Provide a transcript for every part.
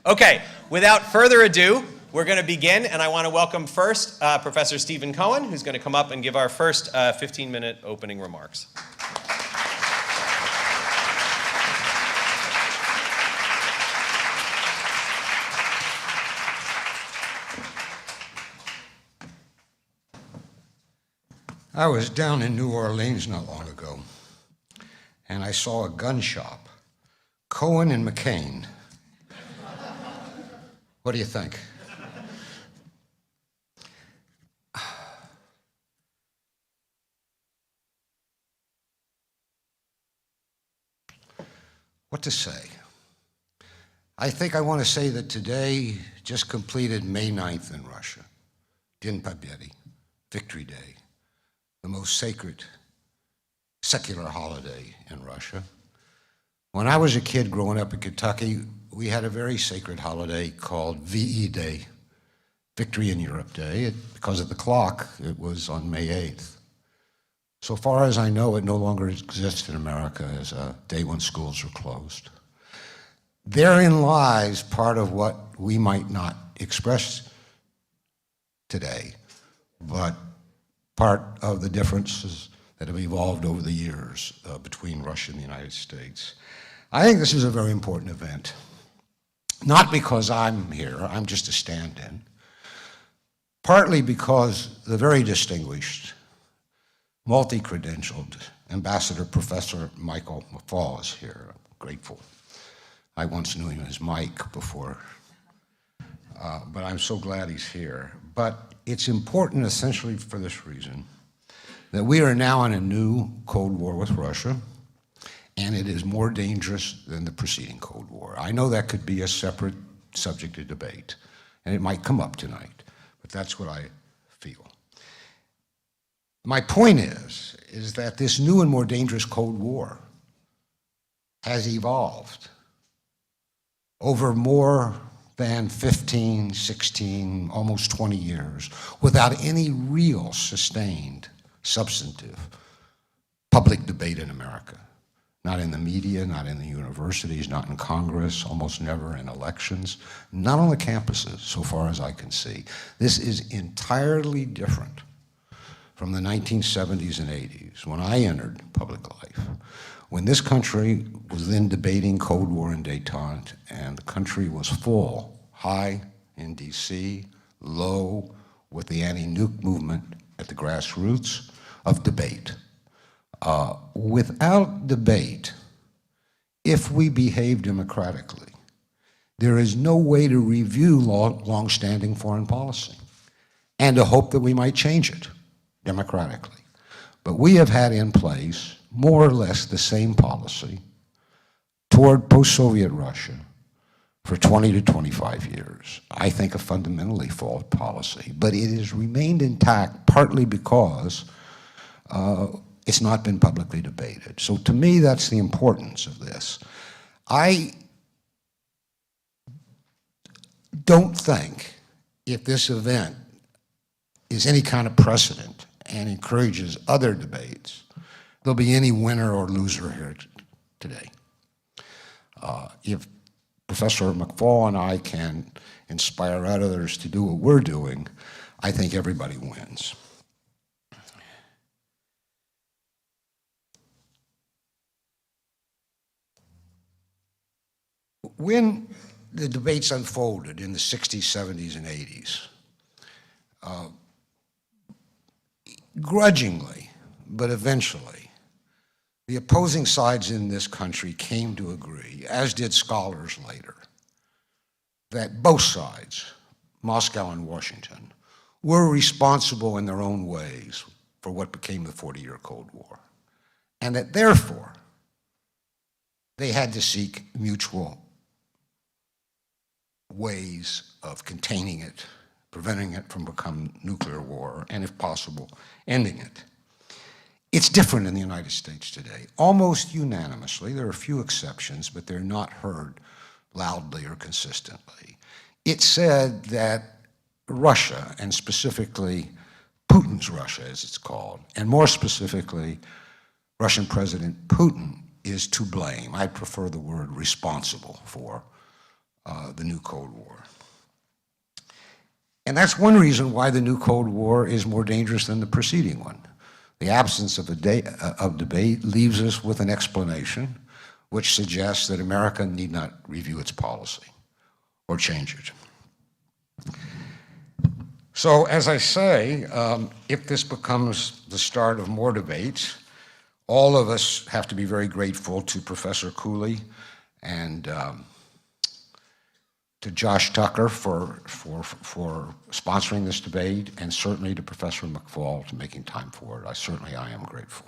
Okay, without further ado, we're going to begin, and I want to welcome first Professor Stiven Coen, who's going to come up and give our first 15-minute opening remarks. I was down in New Orleans not long ago, and I saw a gun shop, Cohen and McCain. What do you think? What to say? I think I want to say that today just completed May 9th in Russia, Din Pobedi, Victory Day, the most sacred secular holiday in Russia. When I was a kid growing up in Kentucky, we had a very sacred holiday called VE Day, Victory in Europe Day. Because of the clock, it was on May 8th. So far as I know, it no longer exists in America as a day when schools are closed. Therein lies part of what we might not express today, but part of the differences that have evolved over the years between Russia and the United States. I think this is a very important event. Not because I'm here, I'm just a stand-in. Partly because the very distinguished, multi-credentialed Ambassador Professor Michael МакФол is here. I'm grateful. I once knew him as Mike before, but I'm so glad he's here. But it's important essentially for this reason, that we are now in a new Cold War with Russia, and it is more dangerous than the preceding Cold War. I know that could be a separate subject of debate, and it might come up tonight, but that's what I feel. My point is that this new and more dangerous Cold War has evolved over more than 15, 16, almost 20 years without any real sustained, substantive public debate in America. Not in the media, not in the universities, not in Congress, almost never in elections, not on the campuses, so far as I can see. This is entirely different from the 1970s and 80s, when I entered public life, when this country was then debating Cold War and détente, and the country was full, high in DC, low with the anti-nuke movement at the grassroots, of debate. Without debate, if we behave democratically, there is no way to review long-standing foreign policy and to hope that we might change it democratically. But we have had in place more or less the same policy toward post-Soviet Russia for 20 to 25 years. I think a fundamentally flawed policy, but it has remained intact partly because it's not been publicly debated. So to me, that's the importance of this. I don't think if this event is any kind of precedent and encourages other debates, there'll be any winner or loser here today. If Professor МакФол and I can inspire others to do what we're doing, I think everybody wins. When the debates unfolded in the 60s, 70s, and 80s, grudgingly, but eventually, the opposing sides in this country came to agree, as did scholars later, that both sides, Moscow and Washington, were responsible in their own ways for what became the 40-year Cold War, and that therefore, they had to seek mutual ways of containing it, preventing it from becoming nuclear war, and if possible, ending it. It's different in the United States today. Almost unanimously, there are a few exceptions, but they're not heard loudly or consistently. It said that Russia, and specifically Putin's Russia, as it's called, and more specifically, Russian President Putin is to blame. I prefer the word responsible for the new Cold War. And that's one reason why the new Cold War is more dangerous than the preceding one. The absence of debate leaves us with an explanation which suggests that America need not review its policy or change it. So, as I say, if this becomes the start of more debates, all of us have to be very grateful to Professor Cooley and to Josh Tucker for sponsoring this debate, and certainly to Professor MacFol for making time for it. I am grateful.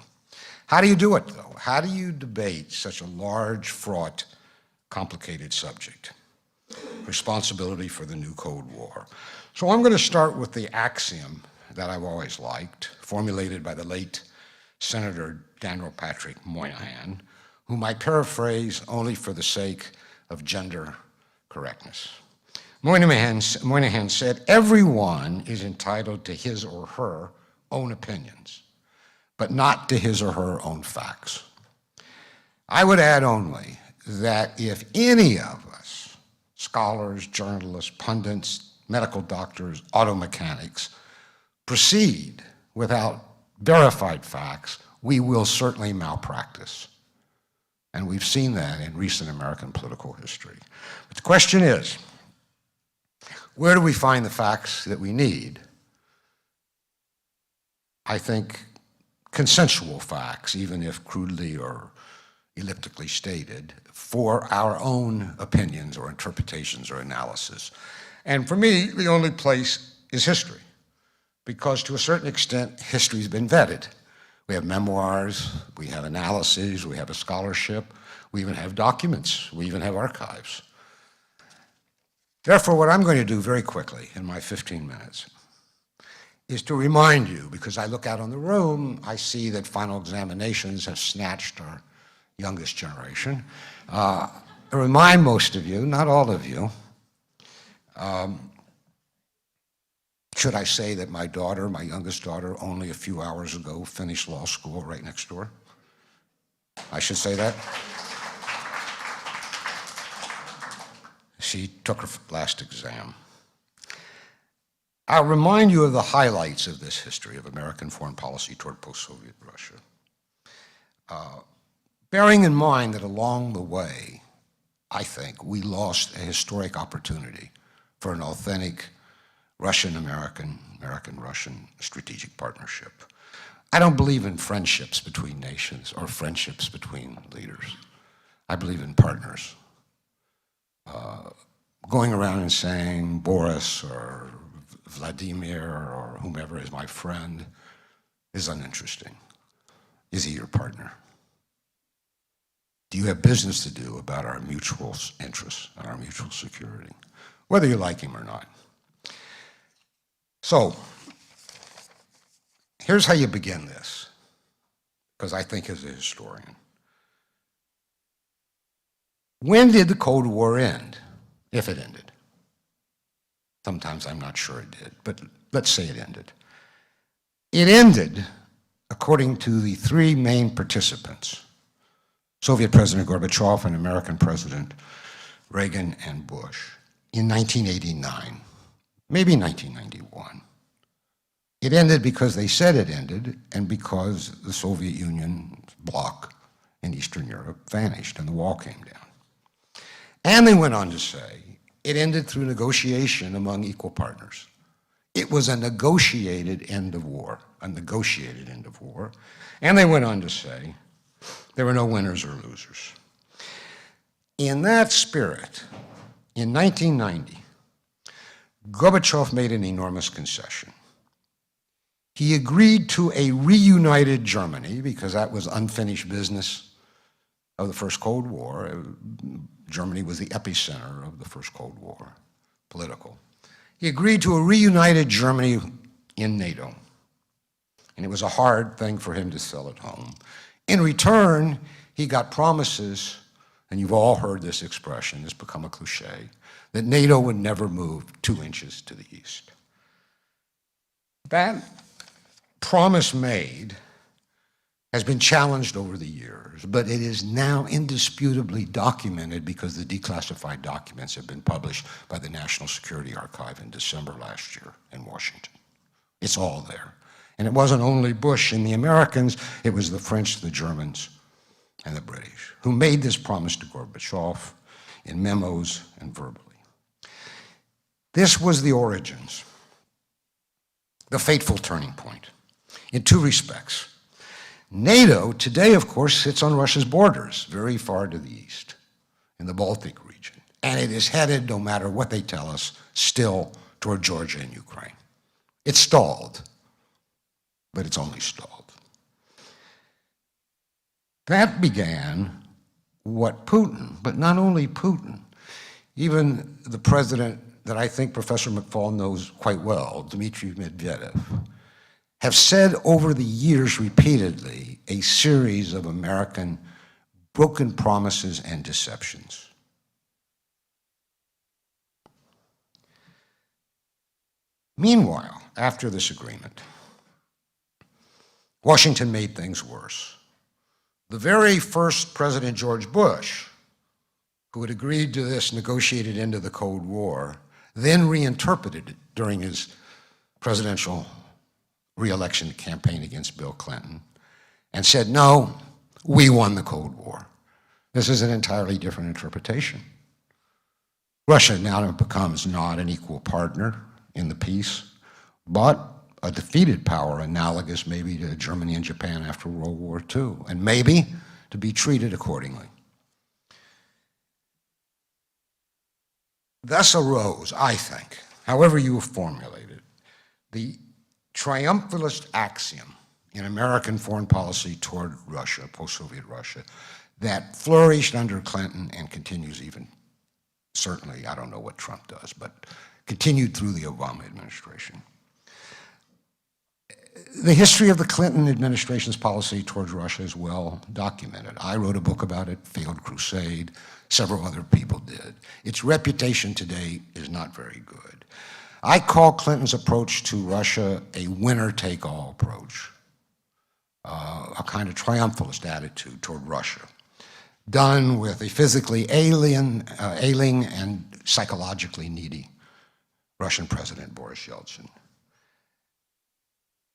How do you do it, though? How do you debate such a large, fraught, complicated subject? Responsibility for the new Cold War. So I'm going to start with the axiom that I've always liked, formulated by the late Senator Daniel Patrick Moynihan, whom I paraphrase only for the sake of gender correctness. Moynihan said, everyone is entitled to his or her own opinions, but not to his or her own facts. I would add only that if any of us, scholars, journalists, pundits, medical doctors, auto mechanics, proceed without verified facts, we will certainly malpractice. And we've seen that in recent American political history. But the question is, where do we find the facts that we need? I think consensual facts, even if crudely or elliptically stated, for our own opinions or interpretations or analysis. And for me, the only place is history, because to a certain extent, history's been vetted. We have memoirs, we have analyses, we have a scholarship, we even have documents, we even have archives. Therefore, what I'm going to do very quickly in my 15 minutes is to remind you, because I look out on the room, I see that final examinations have snatched our youngest generation. I remind most of you, not all of you, should I say that my daughter, my youngest daughter, only a few hours ago finished law school right next door? I should say that. She took her last exam. I'll remind you of the highlights of this history of American foreign policy toward post-Soviet Russia. Bearing in mind that along the way, I think, we lost a historic opportunity for an authentic Russian-American, American-Russian strategic partnership. I don't believe in friendships between nations or friendships between leaders. I believe in partners. Going around and saying Boris or Vladimir or whomever is my friend is uninteresting. Is he your partner? Do you have business to do about our mutual interests and our mutual security, whether you like him or not? So, here's how you begin this, because I think as a historian. When did the Cold War end, if it ended? Sometimes I'm not sure it did, but let's say it ended. It ended, according to the three main participants, Soviet President Gorbachev and American President Reagan and Bush, in 1989, maybe 1991. It ended because they said it ended and because the Soviet Union bloc in Eastern Europe vanished and the wall came down. And they went on to say it ended through negotiation among equal partners. It was a negotiated end of war, a negotiated end of war. And they went on to say there were no winners or losers. In that spirit, in 1990, Gorbachev made an enormous concession. He agreed to a reunited Germany, because that was unfinished business of the First Cold War. Germany was the epicenter of the First Cold War, political. He agreed to a reunited Germany in NATO, and it was a hard thing for him to sell at home. In return, he got promises, and you've all heard this expression, it's become a cliche, that NATO would never move 2 inches to the east. That promise made has been challenged over the years, but it is now indisputably documented because the declassified documents have been published by the National Security Archive in December last year in Washington. It's all there. And it wasn't only Bush and the Americans, it was the French, the Germans, and the British who made this promise to Gorbachev in memos and verbally. This was the origins, the fateful turning point, in two respects. NATO today, of course, sits on Russia's borders, very far to the east, in the Baltic region. And it is headed, no matter what they tell us, still toward Georgia and Ukraine. It's stalled, but it's only stalled. That began what Putin, but not only Putin, even the president that I think Professor MacFol knows quite well, Dmitry Medvedev, have said over the years repeatedly a series of American broken promises and deceptions. Meanwhile, after this agreement, Washington made things worse. The very first President George Bush, who had agreed to this negotiated end of the Cold War, then reinterpreted it during his presidential re-election campaign against Bill Clinton and said, no, we won the Cold War. This is an entirely different interpretation. Russia now becomes not an equal partner in the peace, but a defeated power analogous maybe to Germany and Japan after World War II, and maybe to be treated accordingly. Thus arose, I think, however you formulate it, the triumphalist axiom in American foreign policy toward Russia, post-Soviet Russia, that flourished under Clinton and continues even, certainly, I don't know what Trump does, but continued through the Obama administration. The history of the Clinton administration's policy towards Russia is well documented. I wrote a book about it, Failed Crusade. Several other people did. Its reputation today is not very good. I call Clinton's approach to Russia a winner-take-all approach, a kind of triumphalist attitude toward Russia, done with a physically ailing and psychologically needy Russian President Boris Yeltsin.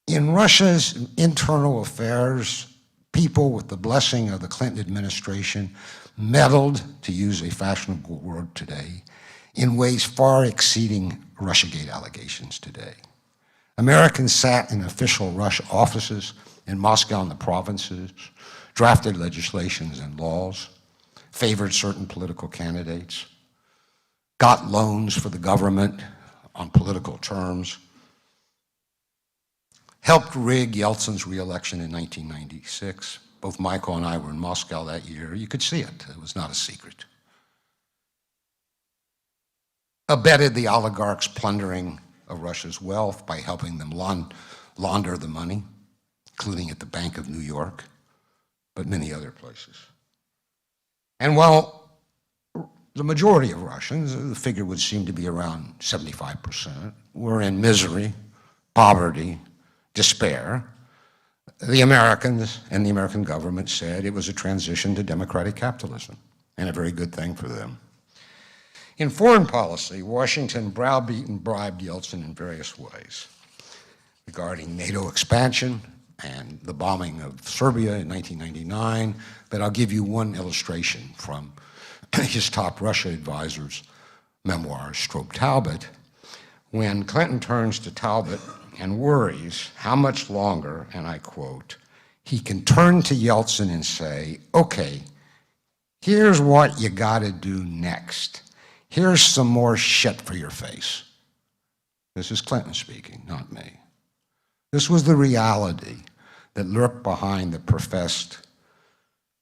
In Russia's internal affairs, people with the blessing of the Clinton administration meddled, to use a fashionable word today, in ways far exceeding Russiagate allegations today. Americans sat in official Russia offices in Moscow and the provinces, drafted legislations and laws, favored certain political candidates, got loans for the government on political terms, helped rig Yeltsin's re-election in 1996. Both Michael and I were in Moscow that year. You could see it. It was not a secret. Abetted the oligarchs' plundering of Russia's wealth by helping them launder the money, including at the Bank of New York, but many other places. And while the majority of Russians, the figure would seem to be around 75%, were in misery, poverty, despair, the Americans and the American government said it was a transition to democratic capitalism, and a very good thing for them. In foreign policy, Washington browbeat and bribed Yeltsin in various ways regarding NATO expansion and the bombing of Serbia in 1999, but I'll give you one illustration from his top Russia advisor's memoir, Strobe Talbot, when Clinton turns to Talbot and worries how much longer, and I quote, he can turn to Yeltsin and say, okay, here's what you gotta do next. Here's some more shit for your face. This is Clinton speaking, not me. This was the reality that lurked behind the professed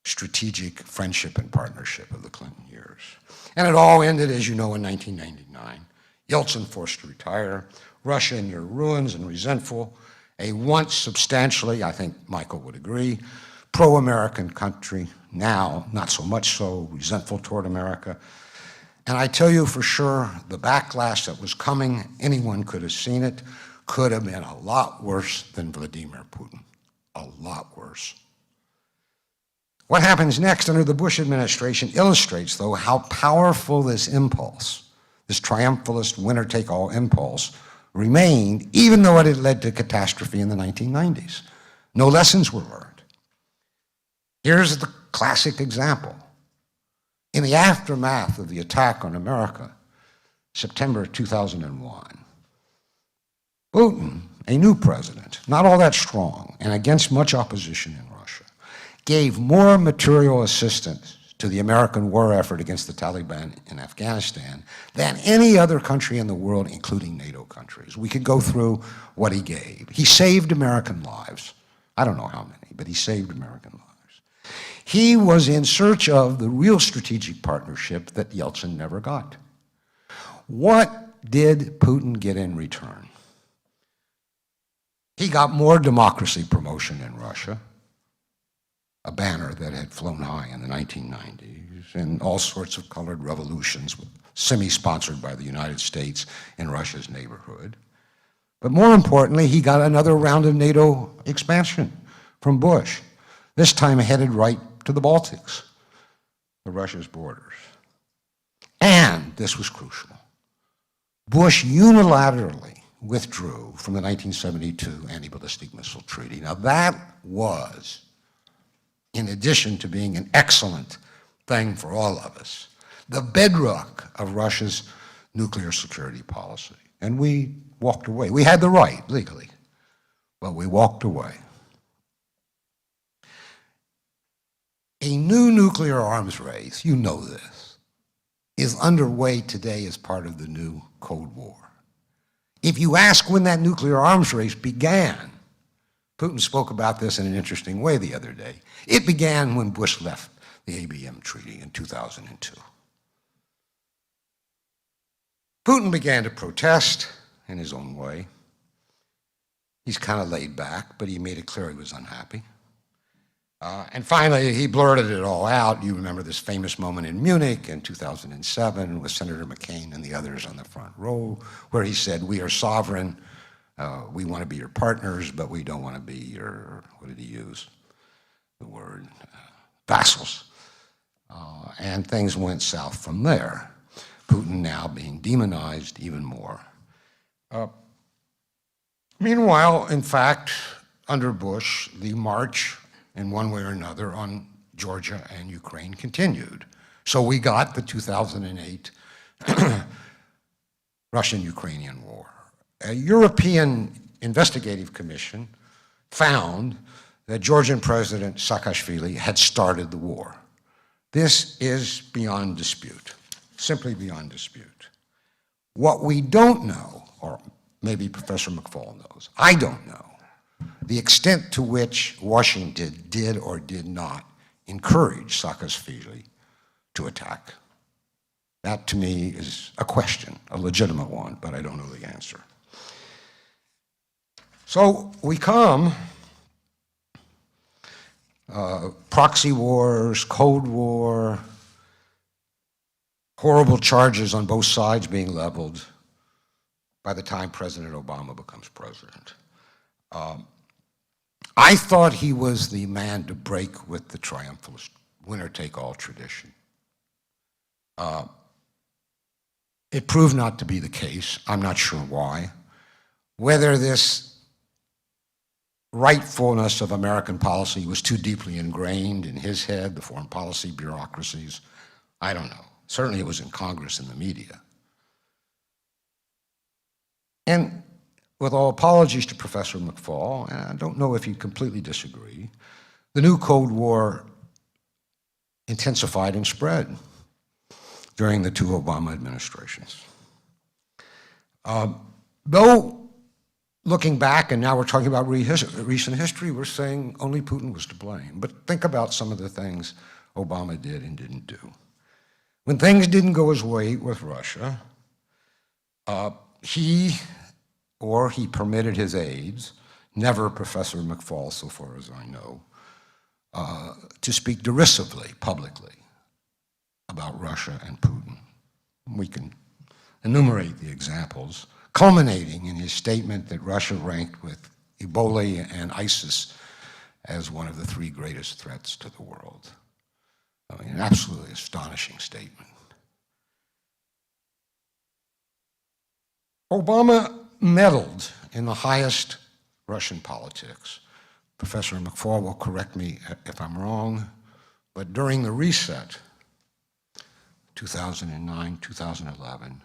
strategic friendship and partnership of the Clinton years. And it all ended, as you know, in 1999. Yeltsin forced to retire, Russia in near ruins and resentful, a once substantially, I think Michael would agree, pro-American country, now not so much so, resentful toward America. And I tell you for sure, the backlash that was coming, anyone could have seen it, could have been a lot worse than Vladimir Putin, a lot worse. What happens next under the Bush administration illustrates, though, how powerful this impulse, this triumphalist winner-take-all impulse, remained, even though it had led to catastrophe in the 1990s. No lessons were learned. Here's the classic example. In the aftermath of the attack on America, September 2001, Putin, a new president, not all that strong, and against much opposition in Russia, gave more material assistance to the American war effort against the Taliban in Afghanistan than any other country in the world, including NATO countries. We could go through what he gave. He saved American lives. I don't know how many, but he saved American lives. He was in search of the real strategic partnership that Yeltsin never got. What did Putin get in return? He got more democracy promotion in Russia, a banner that had flown high in the 1990s, and all sorts of colored revolutions, semi-sponsored by the United States in Russia's neighborhood. But more importantly, he got another round of NATO expansion from Bush, this time headed right to the Baltics, to Russia's borders. And this was crucial. Bush unilaterally withdrew from the 1972 anti-ballistic missile treaty. Now that was, in addition to being an excellent thing for all of us, the bedrock of Russia's nuclear security policy. And we walked away. We had the right, legally, but we walked away. A new nuclear arms race, you know this, is underway today as part of the new Cold War. If you ask when that nuclear arms race began, Putin spoke about this in an interesting way the other day. It began when Bush left the ABM treaty in 2002. Putin began to protest in his own way. He's kind of laid back, but he made it clear he was unhappy. And finally, he blurted it all out. You remember this famous moment in Munich in 2007 with Senator McCain and the others on the front row, where he said, "We are sovereign. We want to be your partners, but we don't want to be your," what did he use? The word, vassals. And things went south from there. Putin now being demonized even more. Meanwhile, in fact, under Bush, the march in one way or another on Georgia and Ukraine continued. So we got the 2008 Russian-Ukrainian war. A European investigative commission found that Georgian President Saakashvili had started the war. This is beyond dispute, simply beyond dispute. What we don't know, or maybe Professor MacFol knows, I don't know, the extent to which Washington did or did not encourage Saakashvili to attack. That, to me, is a question, a legitimate one, but I don't know the answer. So we come, proxy wars, Cold War, horrible charges on both sides being leveled by the time President Obama becomes president. I thought he was the man to break with the triumphalist winner-take-all tradition. It proved not to be the case. I'm not sure why. Whether this rightfulness of American policy was too deeply ingrained in his head, the foreign policy bureaucracies, I don't know. Certainly it was in Congress and the media. And with all apologies to Professor MacFol, and I don't know if you completely disagree, the new Cold War intensified and spread during the two Obama administrations. Though looking back, and now we're talking about recent history, we're saying only Putin was to blame. But think about some of the things Obama did and didn't do. When things didn't go his way with Russia, he permitted his aides, never Professor MacFol, so far as I know, to speak derisively, publicly, about Russia and Putin. We can enumerate the examples, culminating in his statement that Russia ranked with Ebola and ISIS as one of the three greatest threats to the world. I mean, an absolutely astonishing statement. Obama meddled in the highest Russian politics. Professor MacFall will correct me if I'm wrong, but during the reset, 2009, 2011,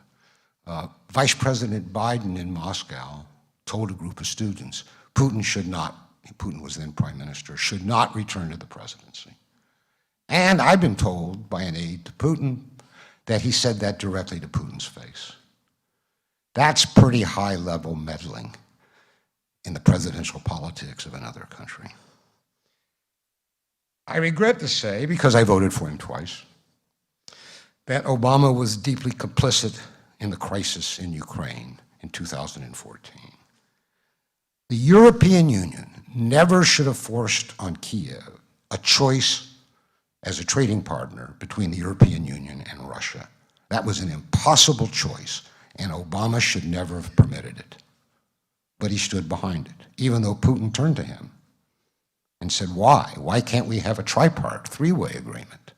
Vice President Biden in Moscow told a group of students, Putin was then prime minister, should not return to the presidency. And I've been told by an aide to Putin that he said that directly to Putin's face. That's pretty high-level meddling in the presidential politics of another country. I regret to say, because I voted for him twice, that Obama was deeply complicit in the crisis in Ukraine in 2014. The European Union never should have forced on Kiev a choice as a trading partner between the European Union and Russia. That was an impossible choice, and Obama should never have permitted it. But he stood behind it, even though Putin turned to him and said, why? Why can't we have a tripart, three-way agreement?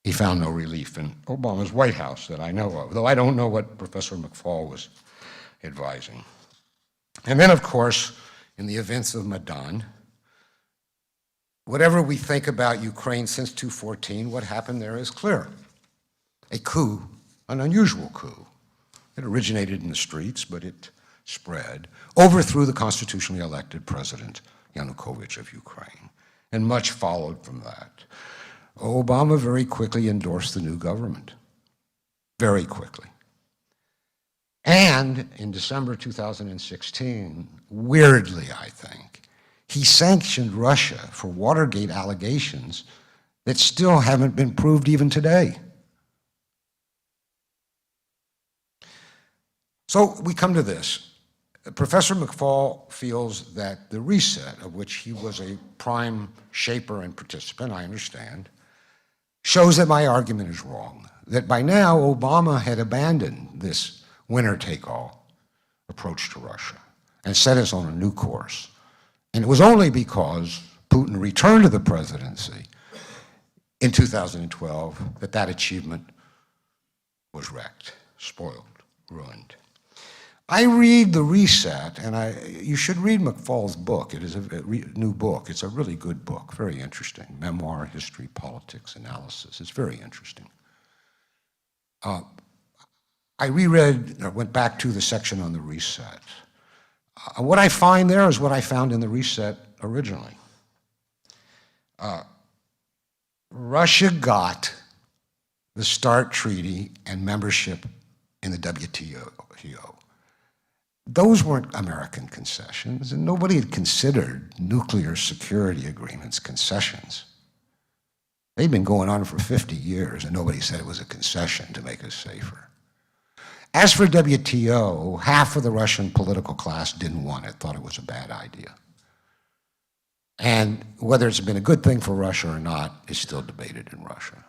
He found no relief in Obama's White House that I know of, though I don't know what Professor MacFall was advising. And then, of course, in the events of Maidan, whatever we think about Ukraine since 2014, what happened there is clear. A coup, an unusual coup. It originated in the streets, but it spread, overthrew the constitutionally elected president, Yanukovych of Ukraine, and much followed from that. Obama very quickly endorsed the new government, very quickly. And in December 2016, weirdly, I think, he sanctioned Russia for Watergate allegations that still haven't been proved even today. So we come to this. Professor MacFall feels that the reset, of which he was a prime shaper and participant, I understand, shows that my argument is wrong, that by now Obama had abandoned this winner-take-all approach to Russia and set us on a new course. And it was only because Putin returned to the presidency in 2012 that that achievement was wrecked, spoiled, ruined. I read The Reset, and you should read MacFall's book. It is a new book. It's a really good book, very interesting. Memoir, history, politics, analysis. It's very interesting. I went back to the section on The Reset. What I find there is what I found in The Reset originally. Russia got the START Treaty and membership in the WTO. Those weren't American concessions, and nobody had considered nuclear security agreements concessions. They'd been going on for 50 years, and nobody said it was a concession to make us safer. As for WTO, half of the Russian political class didn't want it, thought it was a bad idea. And whether it's been a good thing for Russia or not is still debated in Russia.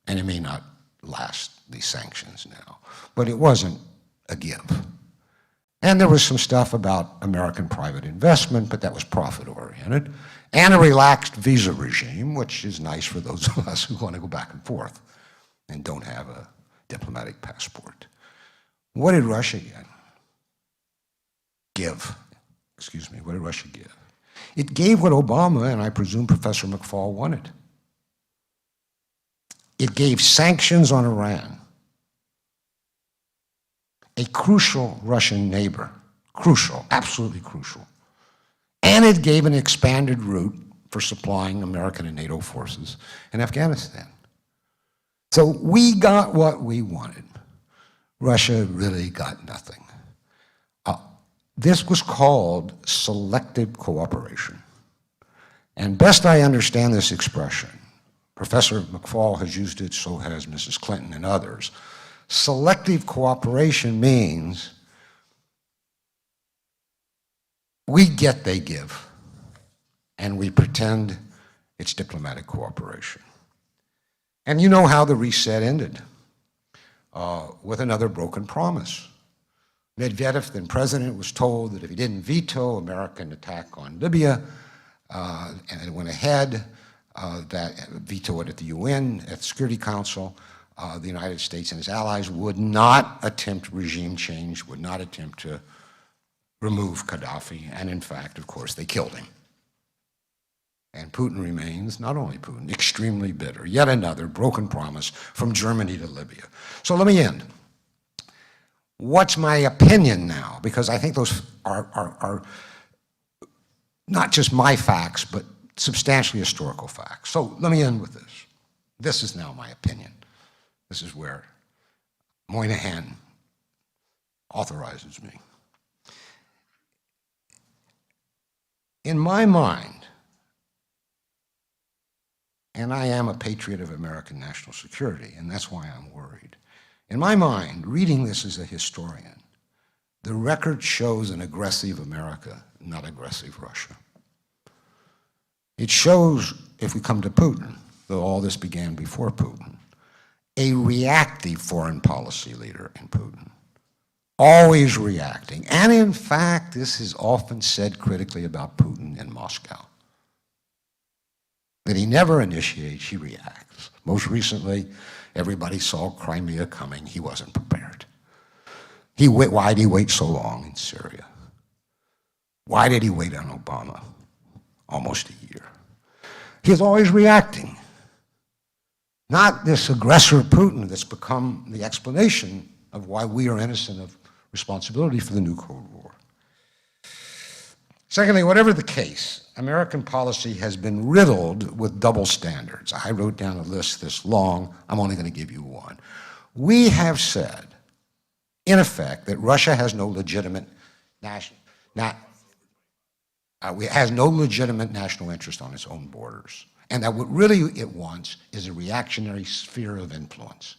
And it may not last, these sanctions now, but it wasn't a give. And there was some stuff about American private investment, but that was profit-oriented, and a relaxed visa regime, which is nice for those of us who want to go back and forth and don't have a diplomatic passport. What did Russia give? What did Russia give? It gave what Obama, and I presume Professor MacFall, wanted. It gave sanctions on Iran, a crucial Russian neighbor, crucial, absolutely crucial. And it gave an expanded route for supplying American and NATO forces in Afghanistan. So we got what we wanted. Russia really got nothing. This was called selective cooperation. And best I understand this expression, Professor MacFall has used it, so has Mrs. Clinton and others. Selective cooperation means we get, they give, and we pretend it's diplomatic cooperation. And you know how the reset ended, with another broken promise. Medvedev, then president, was told that if he didn't veto American attack on Libya, and it went ahead, that vetoed it at the UN, at the Security Council. The United States and its allies would not attempt regime change, would not attempt to remove Gaddafi, and in fact, of course, they killed him. And Putin remains, not only Putin, extremely bitter. Yet another broken promise from Germany to Libya. So let me end. What's my opinion now? Because I think those are not just my facts, but substantially historical facts. So let me end with this. This is now my opinion. This is where Moynihan authorizes me. In my mind, and I am a patriot of American national security, and that's why I'm worried. In my mind, reading this as a historian, the record shows an aggressive America, not aggressive Russia. It shows, if we come to Putin, though all this began before Putin, a reactive foreign policy leader in Putin, always reacting. And in fact, this is often said critically about Putin in Moscow, that he never initiates, he reacts. Most recently, everybody saw Crimea coming. He wasn't prepared. Why did he wait so long in Syria? Why did he wait on Obama? Almost a year. He is always reacting. Not this aggressor Putin that's become the explanation of why we are innocent of responsibility for the new Cold War. Secondly, whatever the case, American policy has been riddled with double standards. I wrote down a list this long. I'm only going to give you one. We have said, in effect, that Russia has no legitimate national interest on its own borders, and that what really it wants is a reactionary sphere of influence.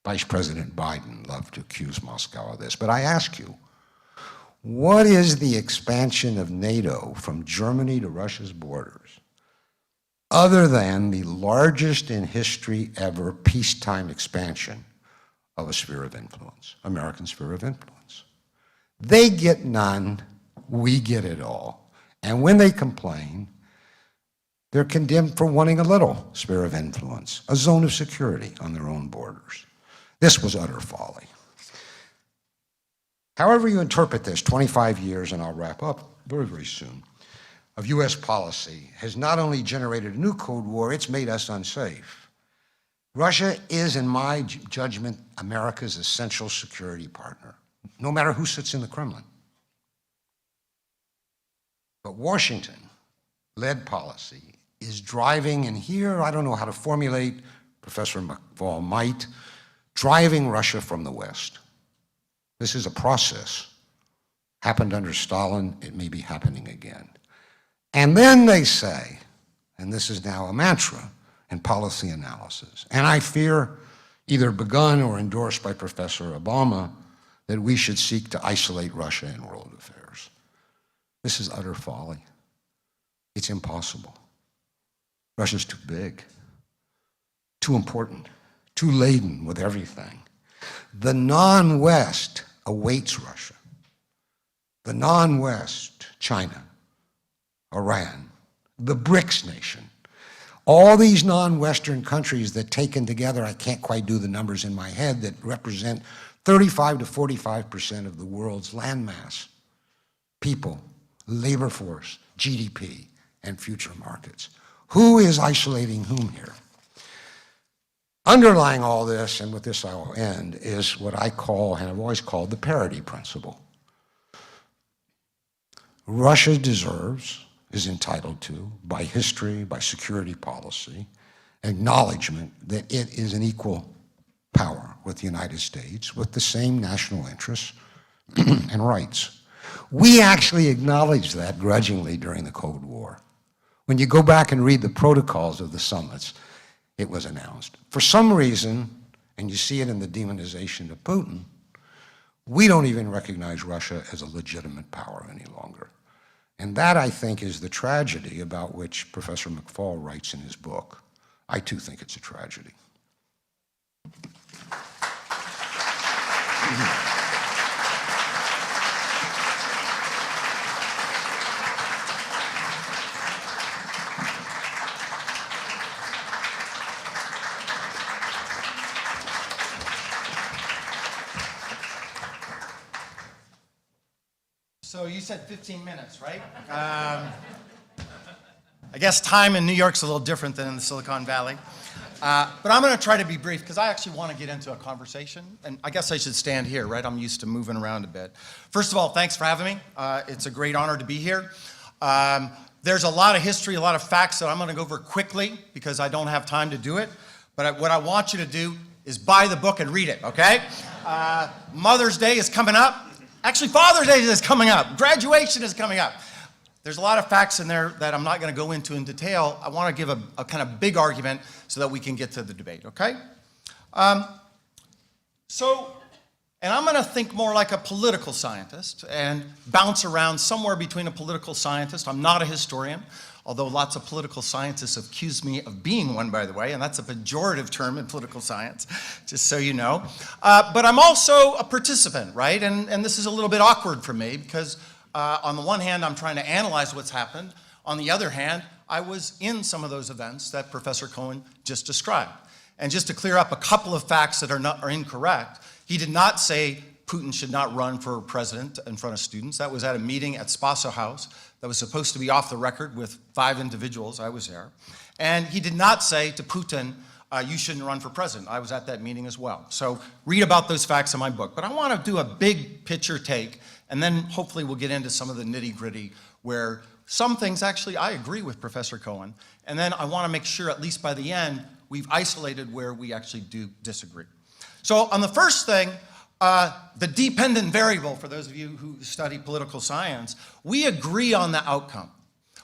Vice President Biden loved to accuse Moscow of this, but I ask you, what is the expansion of NATO from Germany to Russia's borders, other than the largest in history ever peacetime expansion of a sphere of influence, American sphere of influence? They get none, we get it all. And when they complain, they're condemned for wanting a little sphere of influence, a zone of security on their own borders. This was utter folly. However you interpret this, 25 years, and I'll wrap up very, very soon, of US policy has not only generated a new Cold War, it's made us unsafe. Russia is, in my judgment, America's essential security partner, no matter who sits in the Kremlin. But Washington-led policy is driving, and here I don't know how to formulate, Professor MacFol might, driving Russia from the West. This is a process. Happened under Stalin, it may be happening again. And then they say, and this is now a mantra in policy analysis, and I fear either begun or endorsed by Professor Obama, that we should seek to isolate Russia in world affairs. This is utter folly. It's impossible. Russia's too big, too important, too laden with everything. The non-West awaits Russia. The non-West, China, Iran, the BRICS nation, all these non-Western countries that taken together, I can't quite do the numbers in my head, that represent 35 to 45% of the world's landmass, people, labor force, GDP, and future markets. Who is isolating whom here? Underlying all this, and with this I will end, is what I call, and I've always called, the parity principle. Russia deserves, is entitled to, by history, by security policy, acknowledgement that it is an equal power with the United States, with the same national interests and rights. We actually acknowledged that grudgingly during the Cold War. When you go back and read the protocols of the summits, it was announced. For some reason, and you see it in the demonization of Putin, we don't even recognize Russia as a legitimate power any longer. And that, I think, is the tragedy about which Professor MacFol writes in his book. I, too, think it's a tragedy. So you said 15 minutes, right? I guess time in New York's a little different than in the Silicon Valley. But I'm going to try to be brief because I actually want to get into a conversation. And I guess I should stand here, right? I'm used to moving around a bit. First of all, thanks for having me. It's a great honor to be here. There's a lot of history, a lot of facts that I'm going to go over quickly because I don't have time to do it. But what I want you to do is buy the book and read it, okay? Mother's Day is coming up. Actually, Father's Day is coming up. Graduation is coming up. There's a lot of facts in there that I'm not going to go into in detail. I want to give a kind of big argument so that we can get to the debate, okay? And I'm going to think more like a political scientist and bounce around somewhere between a political scientist. I'm not a historian, although lots of political scientists accuse me of being one, by the way, and that's a pejorative term in political science, just so you know. But I'm also a participant, right? And this is a little bit awkward for me because on the one hand, I'm trying to analyze what's happened. On the other hand, I was in some of those events that Professor Cohen just described. And just to clear up a couple of facts that are incorrect, he did not say Putin should not run for president in front of students. That was at a meeting at Spaso House that was supposed to be off the record with 5 individuals. I was there. And he did not say to Putin, you shouldn't run for president. I was at that meeting as well. So read about those facts in my book. But I want to do a big picture take, and then hopefully we'll get into some of the nitty-gritty where some things actually I agree with Professor Cohen. And then I want to make sure, at least by the end, we've isolated where we actually do disagree. So on the first thing, the dependent variable, for those of you who study political science, we agree on the outcome.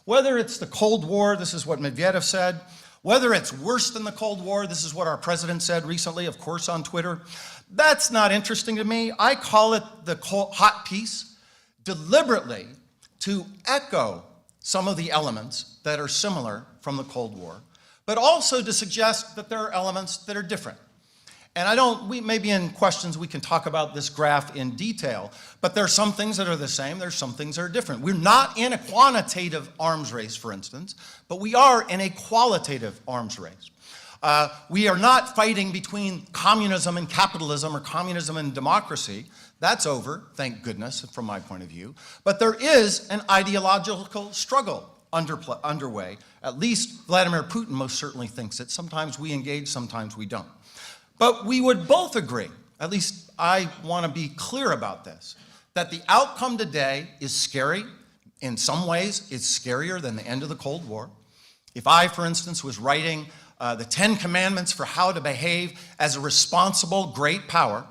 Whether it's the Cold War, this is what Medvedev said. Whether it's worse than the Cold War, this is what our president said recently, of course, on Twitter. That's not interesting to me. I call it the hot piece deliberately to echo some of the elements that are similar from the Cold War, but also to suggest that there are elements that are different. And maybe in questions we can talk about this graph in detail, but there are some things that are the same, there's some things that are different. We're not in a quantitative arms race, for instance, but we are in a qualitative arms race. We are not fighting between communism and capitalism or communism and democracy. That's over, thank goodness, from my point of view. But there is an ideological struggle underway. At least Vladimir Putin most certainly thinks it. Sometimes we engage, sometimes we don't. But we would both agree, at least I want to be clear about this, that the outcome today is scary. In some ways, it's scarier than the end of the Cold War. If I, for instance, was writing the 10 Commandments for how to behave as a responsible great power,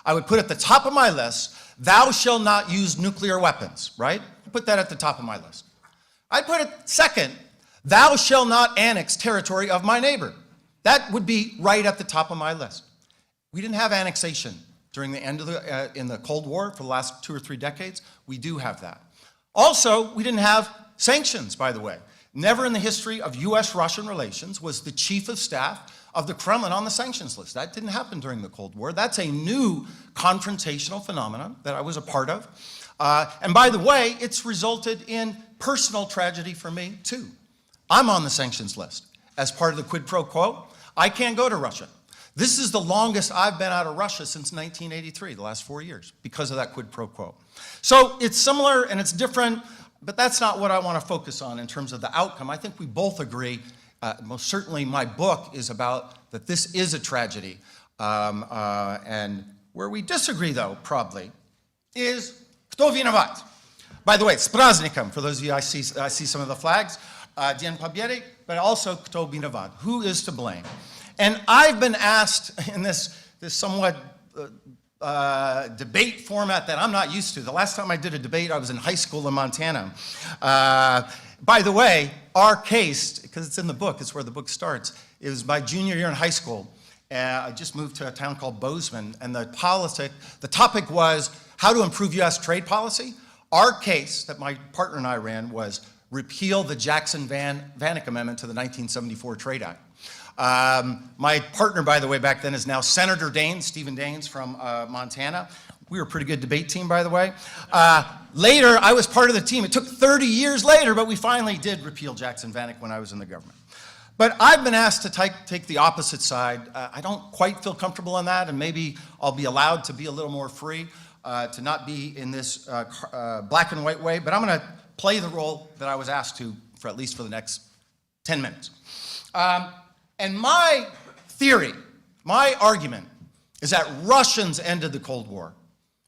I would put at the top of my list, thou shalt not use nuclear weapons, right? Put that at the top of my list. I'd put it second, thou shalt not annex territory of my neighbor. That would be right at the top of my list. We didn't have annexation during the end of in the Cold War for the last 2 or 3 decades. We do have that. Also, we didn't have sanctions, by the way. Never in the history of US-Russian relations was the chief of staff of the Kremlin on the sanctions list. That didn't happen during the Cold War. That's a new confrontational phenomenon that I was a part of. And by the way, it's resulted in personal tragedy for me, too. I'm on the sanctions list as part of the quid pro quo. I can't go to Russia. This is the longest I've been out of Russia since 1983, the last 4 years, because of that quid pro quo. So it's similar and it's different, but that's not what I want to focus on in terms of the outcome. I think we both agree, most certainly my book is about that this is a tragedy. And where we disagree, though, probably, is кто виноват? By the way, с праздником, for those of you, I see some of the flags. День Победы, but also кто виноват? Who is to blame? And I've been asked in this somewhat debate format that I'm not used to. The last time I did a debate, I was in high school in Montana. By the way, our case, because it's in the book, it's where the book starts, it was my junior year in high school. I just moved to a town called Bozeman, and the topic was how to improve U.S. trade policy. Our case that my partner and I ran was repeal the Jackson-Vanik Amendment to the 1974 Trade Act. My partner, by the way, back then is now Senator Daines, Stephen Daines from Montana. We were a pretty good debate team, by the way. Later, I was part of the team. It took 30 years later, but we finally did repeal Jackson-Vanik when I was in the government. But I've been asked to take the opposite side. I don't quite feel comfortable on that, and maybe I'll be allowed to be a little more free. to not be in this black and white way, but I'm going to play the role that I was asked to for at least for the next 10 minutes. And my theory, my argument, is that Russians ended the Cold War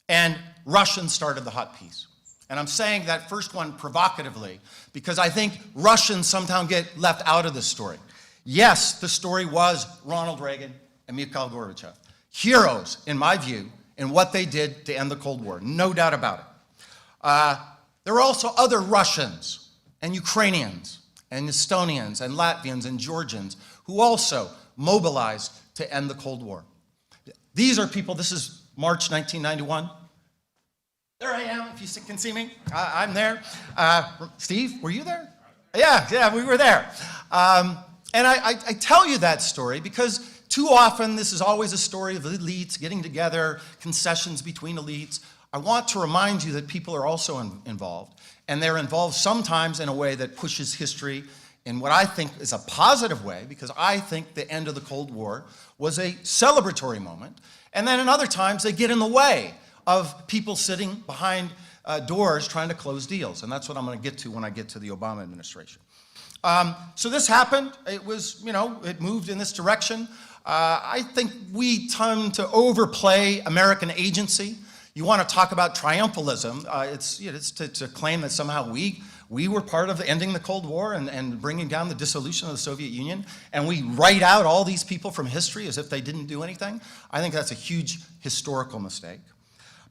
and Russians started the hot peace. And I'm saying that first one provocatively because I think Russians somehow get left out of this story. Yes, the story was Ronald Reagan and Mikhail Gorbachev. Heroes, in my view, in what they did to end the Cold War. No doubt about it. There were also other Russians and Ukrainians and Estonians and Latvians and Georgians who also mobilized to end the Cold War. These are people, this is March 1991. There I am, if you can see me. I'm there. Steve, were you there? Yeah, we were there. And I tell you that story because too often this is always a story of elites getting together, concessions between elites. I want to remind you that people are also involved, and they're involved sometimes in a way that pushes history in what I think is a positive way, because I think the end of the Cold War was a celebratory moment, and then in other times they get in the way of people sitting behind doors trying to close deals, and that's what I'm going to get to when I get to the Obama administration. So this happened. It was, it moved in this direction. I think we tend to overplay American agency. You want to talk about triumphalism. It's to claim that somehow we were part of ending the Cold War and bringing down the dissolution of the Soviet Union, and we write out all these people from history as if they didn't do anything. I think that's a huge historical mistake.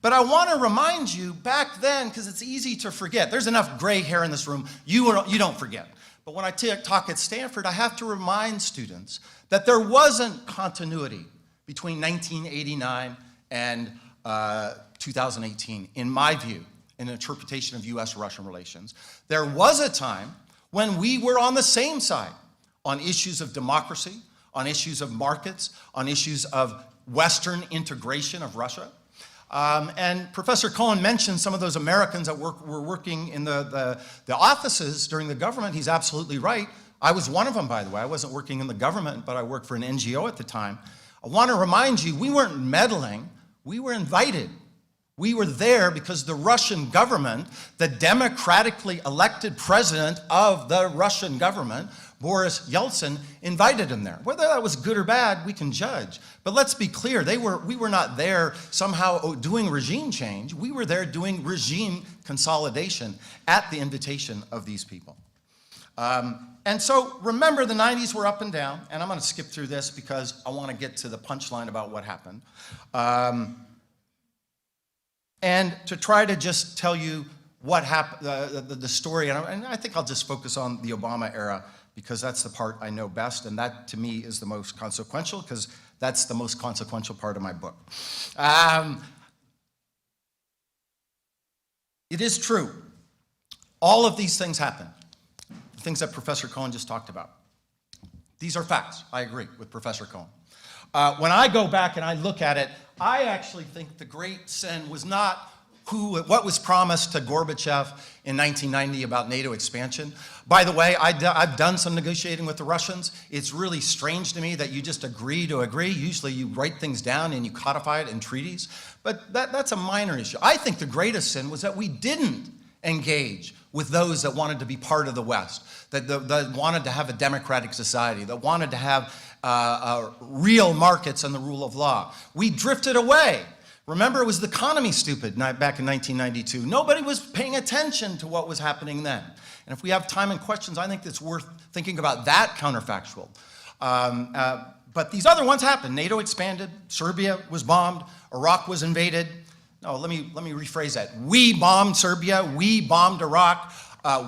But I want to remind you back then, because it's easy to forget. There's enough gray hair in this room. You don't forget. But when I talk at Stanford, I have to remind students that there wasn't continuity between 1989 and 2018, in my view, in interpretation of US-Russian relations. There was a time when we were on the same side on issues of democracy, on issues of markets, on issues of Western integration of Russia. And Professor Cohen mentioned some of those Americans that were working in the offices during the government. He's absolutely right. I was one of them, by the way. I wasn't working in the government, but I worked for an NGO at the time. I want to remind you, we weren't meddling. We were invited. We were there because the Russian government, the democratically elected president of the Russian government, Boris Yeltsin, invited him there. Whether that was good or bad, we can judge. But let's be clear, we were not there somehow doing regime change. We were there doing regime consolidation at the invitation of these people. And so remember, the 90s were up and down, and I'm going to skip through this because I want to get to the punchline about what happened. And to try to just tell you what happened, the story, and I think I'll just focus on the Obama era because that's the part I know best, and that to me is the most consequential because that's the most consequential part of my book. It is true. All of these things happened. The things that Professor Cohen just talked about. These are facts. I agree with Professor Cohen. When I go back and I look at it, I actually think the great sin was not what was promised to Gorbachev in 1990 about NATO expansion. By the way, I've done some negotiating with the Russians. It's really strange to me that you just agree to agree. Usually you write things down and you codify it in treaties. But that's a minor issue. I think the greatest sin was that we didn't engage with those that wanted to be part of the West, that wanted to have a democratic society, that wanted to have real markets and the rule of law. We drifted away. Remember, it was the economy, stupid, back in 1992. Nobody was paying attention to what was happening then. And if we have time and questions, I think it's worth thinking about that counterfactual. But these other ones happened. NATO expanded, Serbia was bombed, Iraq was invaded. No, let me rephrase that. We bombed Serbia, we bombed Iraq,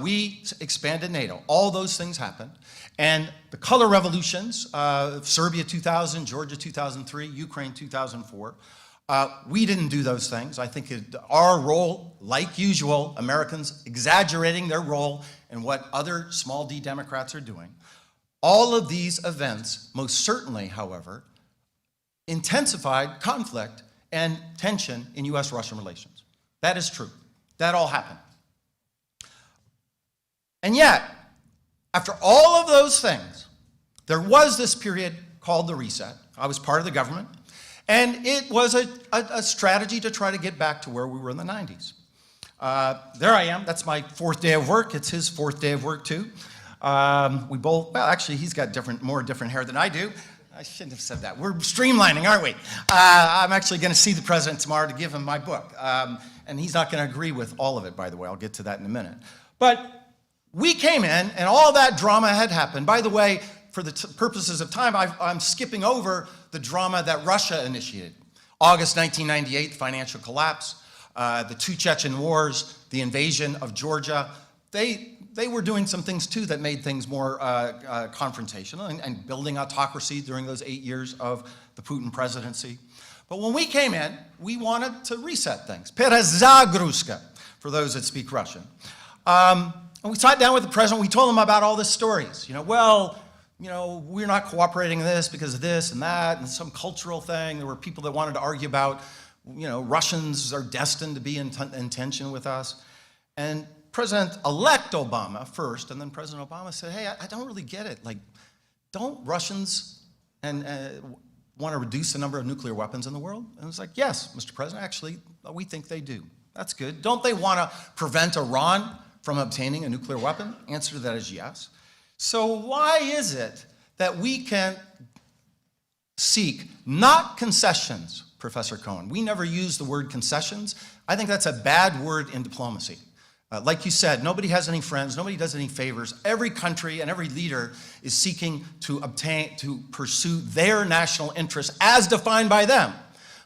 we expanded NATO. All those things happened. And the color revolutions, Serbia 2000, Georgia 2003, Ukraine 2004, we didn't do those things. I think our role, like usual, Americans exaggerating their role in what other small d Democrats are doing. All of these events, most certainly, however, intensified conflict and tension in US-Russian relations. That is true. That all happened. And yet, after all of those things, there was this period called the reset. I was part of the government. And it was a strategy to try to get back to where we were in the 90s. There I am. That's my fourth day of work. It's his fourth day of work, too. We both, well, actually, he's got more different hair than I do. I shouldn't have said that. We're streamlining, aren't we? I'm actually going to see the president tomorrow to give him my book. And he's not going to agree with all of it, by the way. I'll get to that in a minute. But we came in, and all that drama had happened. By the way, for the purposes of time, I'm skipping over the drama that Russia initiated. August 1998, financial collapse, the two Chechen wars, the invasion of Georgia. They were doing some things, too, that made things more confrontational and building autocracy during those 8 years of the Putin presidency. But when we came in, we wanted to reset things. Перезагрузка, for those that speak Russian. And we sat down with the president. We told him about all the stories. We're not cooperating in this because of this and that, and some cultural thing. There were people that wanted to argue about, Russians are destined to be in tension with us. And President-elect Obama first, and then President Obama said, hey, I don't really get it. Like, don't Russians want to reduce the number of nuclear weapons in the world? And it was like, yes, Mr. President, actually, we think they do. That's good. Don't they want to prevent Iran from obtaining a nuclear weapon? Answer to that is yes. So why is it that we can seek not concessions, Professor Cohen? We never use the word concessions. I think that's a bad word in diplomacy. Like you said, nobody has any friends, nobody does any favors. Every country and every leader is seeking to pursue their national interests as defined by them.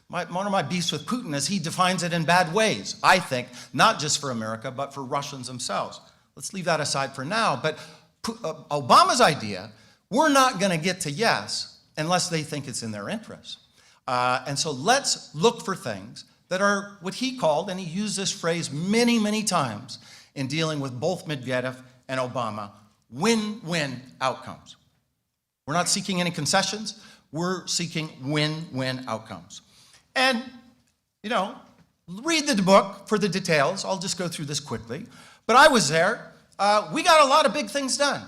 One of my beefs with Putin is he defines it in bad ways, I think, not just for America, but for Russians themselves. Let's leave that aside for now. But Obama's idea, we're not going to get to yes unless they think it's in their interest. And so let's look for things that are what he called, and he used this phrase many, many times in dealing with both Medvedev and Obama, win-win outcomes. We're not seeking any concessions. We're seeking win-win outcomes. And, read the book for the details. I'll just go through this quickly. But I was there. We got a lot of big things done.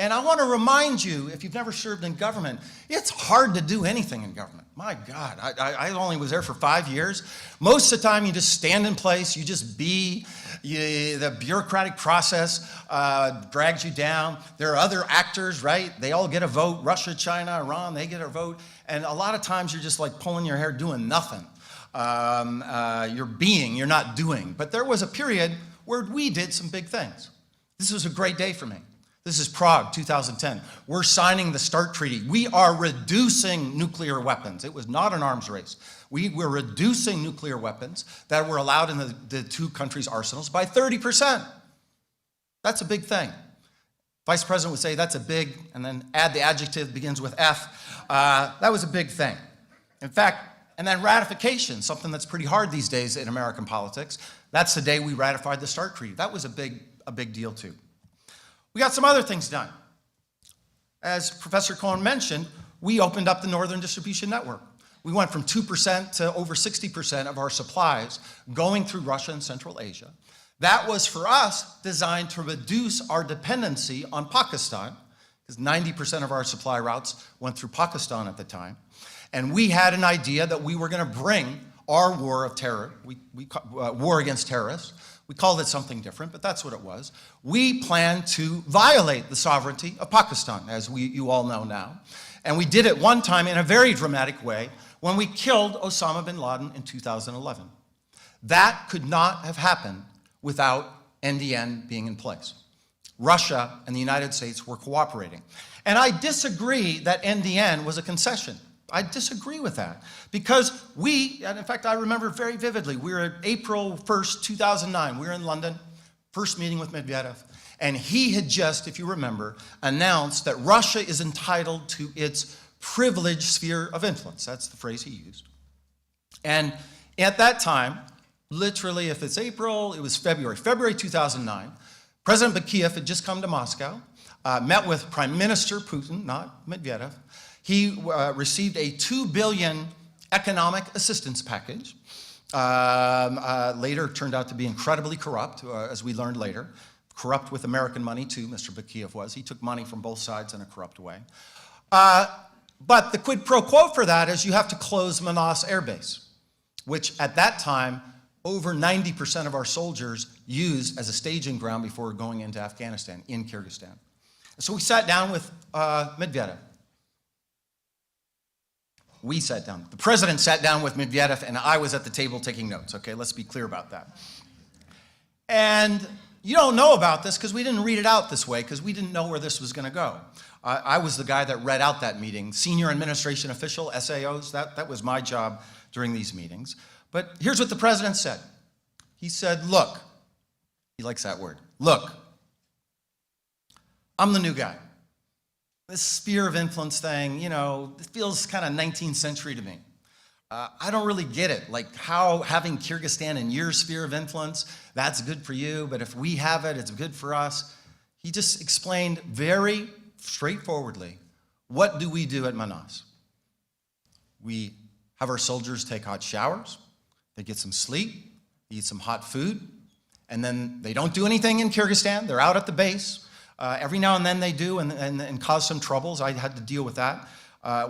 And I want to remind you, if you've never served in government, it's hard to do anything in government. My God, I only was there for 5 years. Most of the time, you just stand in place. You just be. The bureaucratic process drags you down. There are other actors, right? They all get a vote. Russia, China, Iran, they get a vote. And a lot of times, you're just like pulling your hair, doing nothing. You're not doing. But there was a period where we did some big things. This was a great day for me. This is Prague, 2010. We're signing the START Treaty. We are reducing nuclear weapons. It was not an arms race. We were reducing nuclear weapons that were allowed in the two countries' arsenals by 30%. That's a big thing. Vice President would say that's a big, and then add the adjective, begins with F. That was a big thing. In fact, and then ratification, something that's pretty hard these days in American politics. That's the day we ratified the START Treaty. That was a big deal too. We got some other things done. As Professor Cohen mentioned, we opened up the Northern Distribution Network. We went from 2% to over 60% of our supplies going through Russia and Central Asia. That was, for us, designed to reduce our dependency on Pakistan, because 90% of our supply routes went through Pakistan at the time. And we had an idea that we were going to bring our war of terror, war against terrorists. We called it something different, but that's what it was. We planned to violate the sovereignty of Pakistan, as you all know now. And we did it one time in a very dramatic way when we killed Osama bin Laden in 2011. That could not have happened without NDN being in place. Russia and the United States were cooperating. And I disagree that NDN was a concession. I disagree with that because and in fact, I remember very vividly, we were April 1st, 2009. We were in London, first meeting with Medvedev, and he had just, if you remember, announced that Russia is entitled to its privileged sphere of influence. That's the phrase he used. And at that time, literally, if it's April, it was February 2009, President Bakiev had just come to Moscow, met with Prime Minister Putin, not Medvedev. He received a $2 billion economic assistance package. Later turned out to be incredibly corrupt, as we learned later. Corrupt with American money, too, Mr. Bakiev was. He took money from both sides in a corrupt way. But the quid pro quo for that is you have to close Manas Air Base, which at that time, over 90% of our soldiers used as a staging ground before going into Afghanistan, in Kyrgyzstan. So we sat down with Medvedev. We sat down. The president sat down with Medvedev, and I was at the table taking notes. Okay, let's be clear about that. And you don't know about this because we didn't read it out this way because we didn't know where this was going to go. I was the guy that read out that meeting, senior administration official, SAOs. That was my job during these meetings. But here's what the president said. He said, look, he likes that word, look, I'm the new guy. This sphere of influence thing, you know, it feels kind of 19th century to me. I don't really get it, like how having Kyrgyzstan in your sphere of influence, that's good for you, but if we have it, it's good for us. He just explained very straightforwardly, what do we do at Manas? We have our soldiers take hot showers, they get some sleep, they eat some hot food, and then they don't do anything in Kyrgyzstan. They're out at the base. Every now and then they do and cause some troubles. I had to deal with that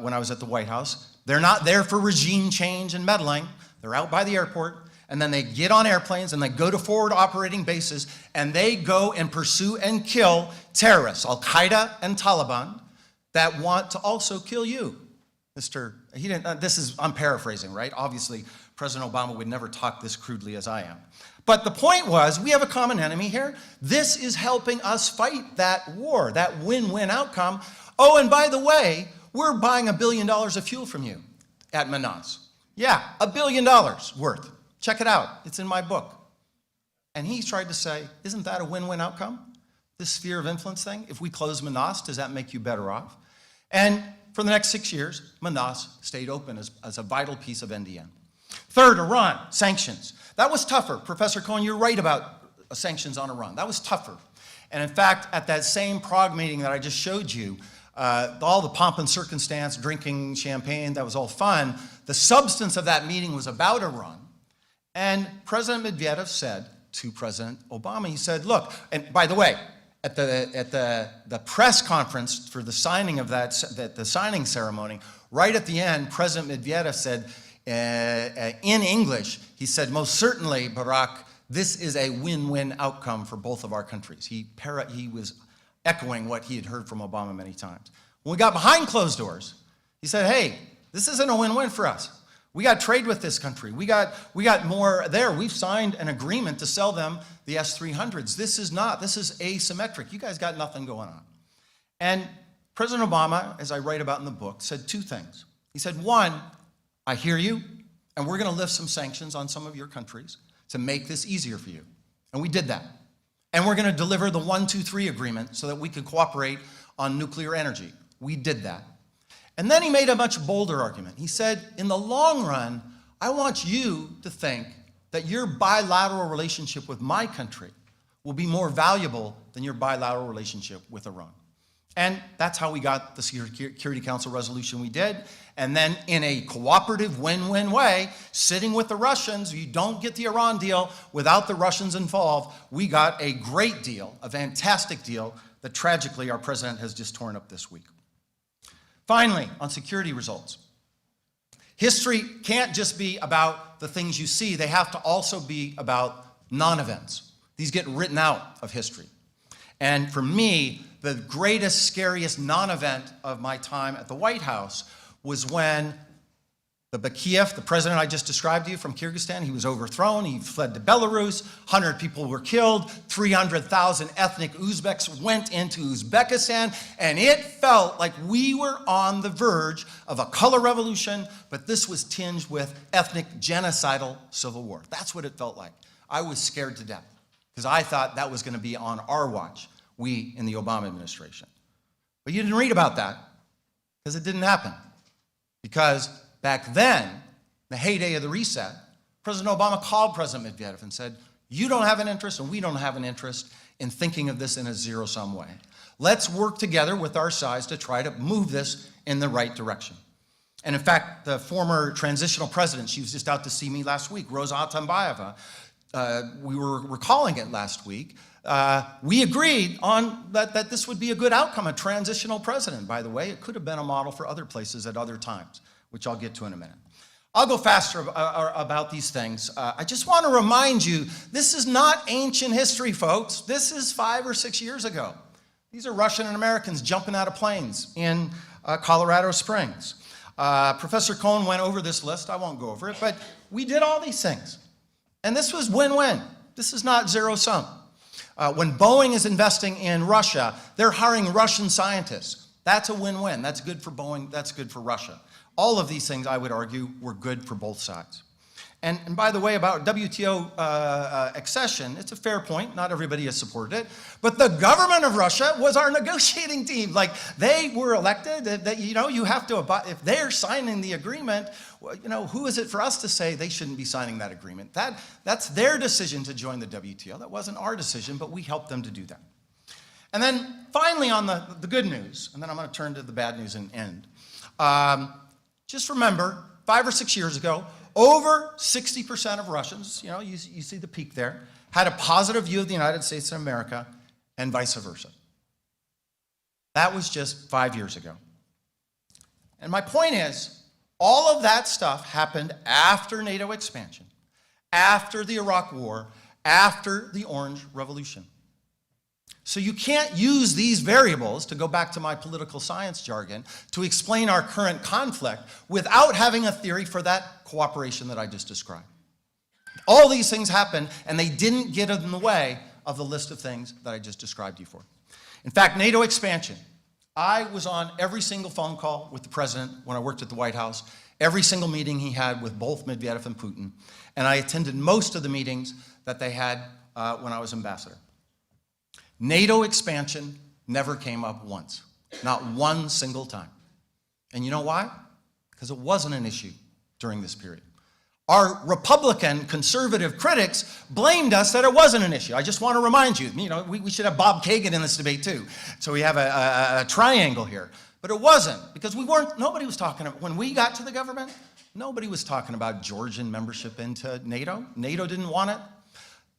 when I was at the White House. They're not there for regime change and meddling. They're out by the airport, and then they get on airplanes and they go to forward operating bases, and they go and pursue and kill terrorists, Al-Qaeda and Taliban, that want to also kill you. I'm paraphrasing, right? Obviously, President Obama would never talk this crudely as I am. But the point was, we have a common enemy here. This is helping us fight that war, that win-win outcome. Oh, and by the way, we're buying $1 billion of fuel from you at Manas. Yeah, $1 billion worth. Check it out. It's in my book. And he tried to say, isn't that a win-win outcome? This sphere of influence thing? If we close Manas, does that make you better off? And for the next 6 years, Manas stayed open as a vital piece of NDN. Third, Iran, sanctions. That was tougher. Professor Cohen, you're right about sanctions on Iran. That was tougher. And in fact, at that same Prague meeting that I just showed you, all the pomp and circumstance, drinking champagne, that was all fun. The substance of that meeting was about Iran. And President Medvedev said to President Obama, he said, look, and by the way, at the press conference for the signing of the signing ceremony, right at the end, President Medvedev said, in English, he said, most certainly, Barack, this is a win-win outcome for both of our countries. He was echoing what he had heard from Obama many times. When we got behind closed doors, he said, hey, this isn't a win-win for us. We got trade with this country. We got more there. We've signed an agreement to sell them the S-300s. This is asymmetric. You guys got nothing going on. And President Obama, as I write about in the book, said two things. He said, one, I hear you, and we're going to lift some sanctions on some of your countries to make this easier for you. And we did that. And we're going to deliver the 1, 2, 3 agreement so that we could cooperate on nuclear energy. We did that. And then he made a much bolder argument. He said, in the long run, I want you to think that your bilateral relationship with my country will be more valuable than your bilateral relationship with Iran. And that's how we got the Security Council resolution we did. And then in a cooperative win-win way, sitting with the Russians, you don't get the Iran deal without the Russians involved. We got a great deal, a fantastic deal that tragically our president has just torn up this week. Finally, on security results. History can't just be about the things you see. They have to also be about non-events. These get written out of history. And for me, the greatest, scariest non-event of my time at the White House was when the Bakiev, the president I just described to you from Kyrgyzstan, he was overthrown, he fled to Belarus, 100 people were killed, 300,000 ethnic Uzbeks went into Uzbekistan, and it felt like we were on the verge of a color revolution, but this was tinged with ethnic genocidal civil war. That's what it felt like. I was scared to death because I thought that was going to be on our watch, we in the Obama administration. But you didn't read about that because it didn't happen. Because back then, the heyday of the reset, President Obama called President Medvedev and said, you don't have an interest and we don't have an interest in thinking of this in a zero-sum way. Let's work together with our sides to try to move this in the right direction. And in fact, the former transitional president, she was just out to see me last week, Rosa Atambayeva, we were recalling it last week, We agreed on that this would be a good outcome, a transitional president. By the way, it could have been a model for other places at other times, which I'll get to in a minute. I'll go faster about these things. I just want to remind you, this is not ancient history, folks. This is 5 or 6 years ago. These are Russian and Americans jumping out of planes in Colorado Springs. Professor Cohen went over this list. I won't go over it, but we did all these things. And this was win-win. This is not zero-sum. When Boeing is investing in Russia, they're hiring Russian scientists. That's a win-win. That's good for Boeing. That's good for Russia. All of these things, I would argue, were good for both sides. And by the way, about WTO accession, it's a fair point. Not everybody has supported it. But the government of Russia was our negotiating team. Like, they were elected. That, you have to, if they're signing the agreement, who is it for us to say they shouldn't be signing that agreement? That's their decision to join the WTO. That wasn't our decision, but we helped them to do that. And then finally on the good news, and then I'm going to turn to the bad news and end. Just remember, 5 or 6 years ago, over 60% of Russians, you see the peak there, had a positive view of the United States of America, and vice versa. That was just 5 years ago. And my point is, all of that stuff happened after NATO expansion, after the Iraq War, after the Orange Revolution. So you can't use these variables, to go back to my political science jargon, to explain our current conflict without having a theory for that cooperation that I just described. All these things happened, and they didn't get in the way of the list of things that I just described you for. In fact, NATO expansion. I was on every single phone call with the president when I worked at the White House, every single meeting he had with both Medvedev and Putin, and I attended most of the meetings that they had when I was ambassador. NATO expansion never came up once, not one single time. And you know why? Because it wasn't an issue during this period. Our Republican conservative critics blamed us that it wasn't an issue. I just want to remind you, we should have Bob Kagan in this debate too. So we have a triangle here. But it wasn't, because nobody was talking about, when we got to the government, nobody was talking about Georgian membership into NATO. NATO didn't want it.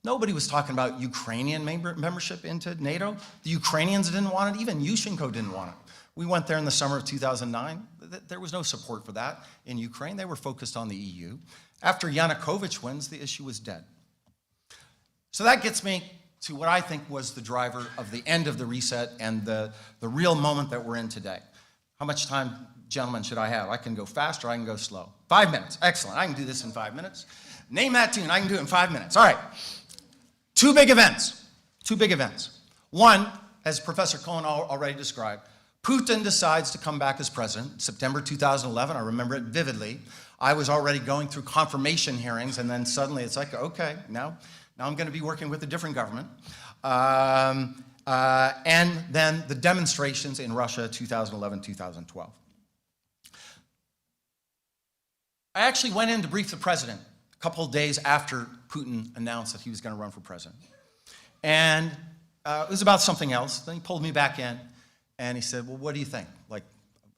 Nobody was talking about Ukrainian membership into NATO. The Ukrainians didn't want it. Even Yushchenko didn't want it. We went there in the summer of 2009. There was no support for that in Ukraine. They were focused on the EU. After Yanukovych wins, the issue was dead. So that gets me to what I think was the driver of the end of the reset and the real moment that we're in today. How much time, gentlemen, should I have? I can go fast or I can go slow. 5 minutes. Excellent. I can do this in 5 minutes. Name that tune. I can do it in 5 minutes. All right. Two big events. One, as Professor Cohen already described, Putin decides to come back as president, September 2011. I remember it vividly. I was already going through confirmation hearings, and then suddenly it's like, okay, now I'm going to be working with a different government. And then the demonstrations in Russia, 2011, 2012. I actually went in to brief the president a couple of days after Putin announced that he was going to run for president. And it was about something else. Then he pulled me back in, and he said, well, what do you think? Like,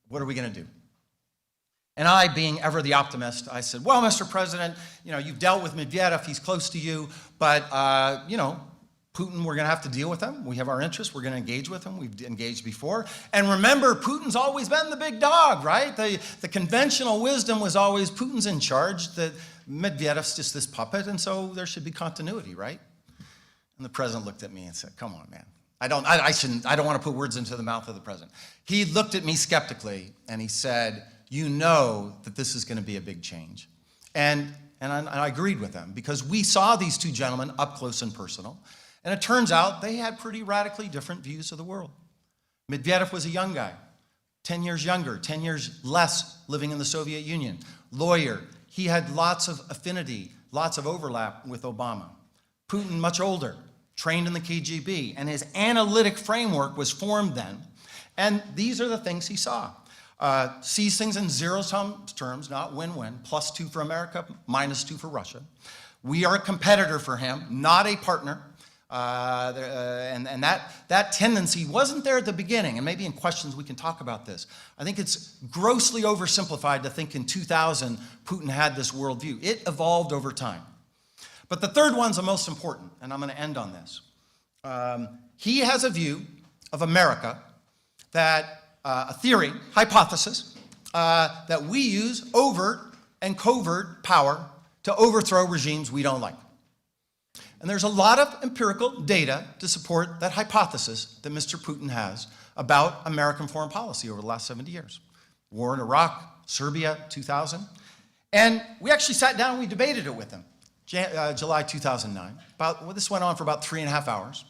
what are we going to do? And I, being ever the optimist, I said, well, Mr. President, you've dealt with Medvedev. He's close to you. But, Putin, we're going to have to deal with him. We have our interests. We're going to engage with him. We've engaged before. And remember, Putin's always been the big dog, right? The conventional wisdom was always Putin's in charge. Medvedev's just this puppet, and so there should be continuity, right? And the president looked at me and said, come on, man. I don't want to put words into the mouth of the president. He looked at me skeptically, and he said, you know that this is going to be a big change. And I agreed with him, because we saw these two gentlemen up close and personal, and it turns out they had pretty radically different views of the world. Medvedev was a young guy, 10 years younger, 10 years less living in the Soviet Union, lawyer. He had lots of affinity, lots of overlap with Obama. Putin, much older, trained in the KGB, and his analytic framework was formed then. And these are the things he saw. Sees things in zero-sum terms, not win-win, +2 for America, -2 for Russia. We are a competitor for him, not a partner. And that tendency wasn't there at the beginning, and maybe in questions we can talk about this. I think it's grossly oversimplified to think in 2000 Putin had this worldview. It evolved over time. But the third one's the most important, and I'm going to end on this. He has a view of America that, a theory, hypothesis, that we use overt and covert power to overthrow regimes we don't like. And there's a lot of empirical data to support that hypothesis that Mr. Putin has about American foreign policy over the last 70 years. War in Iraq, Serbia, 2000. And we actually sat down and we debated it with him, July 2009. This went on for about 3.5 hours.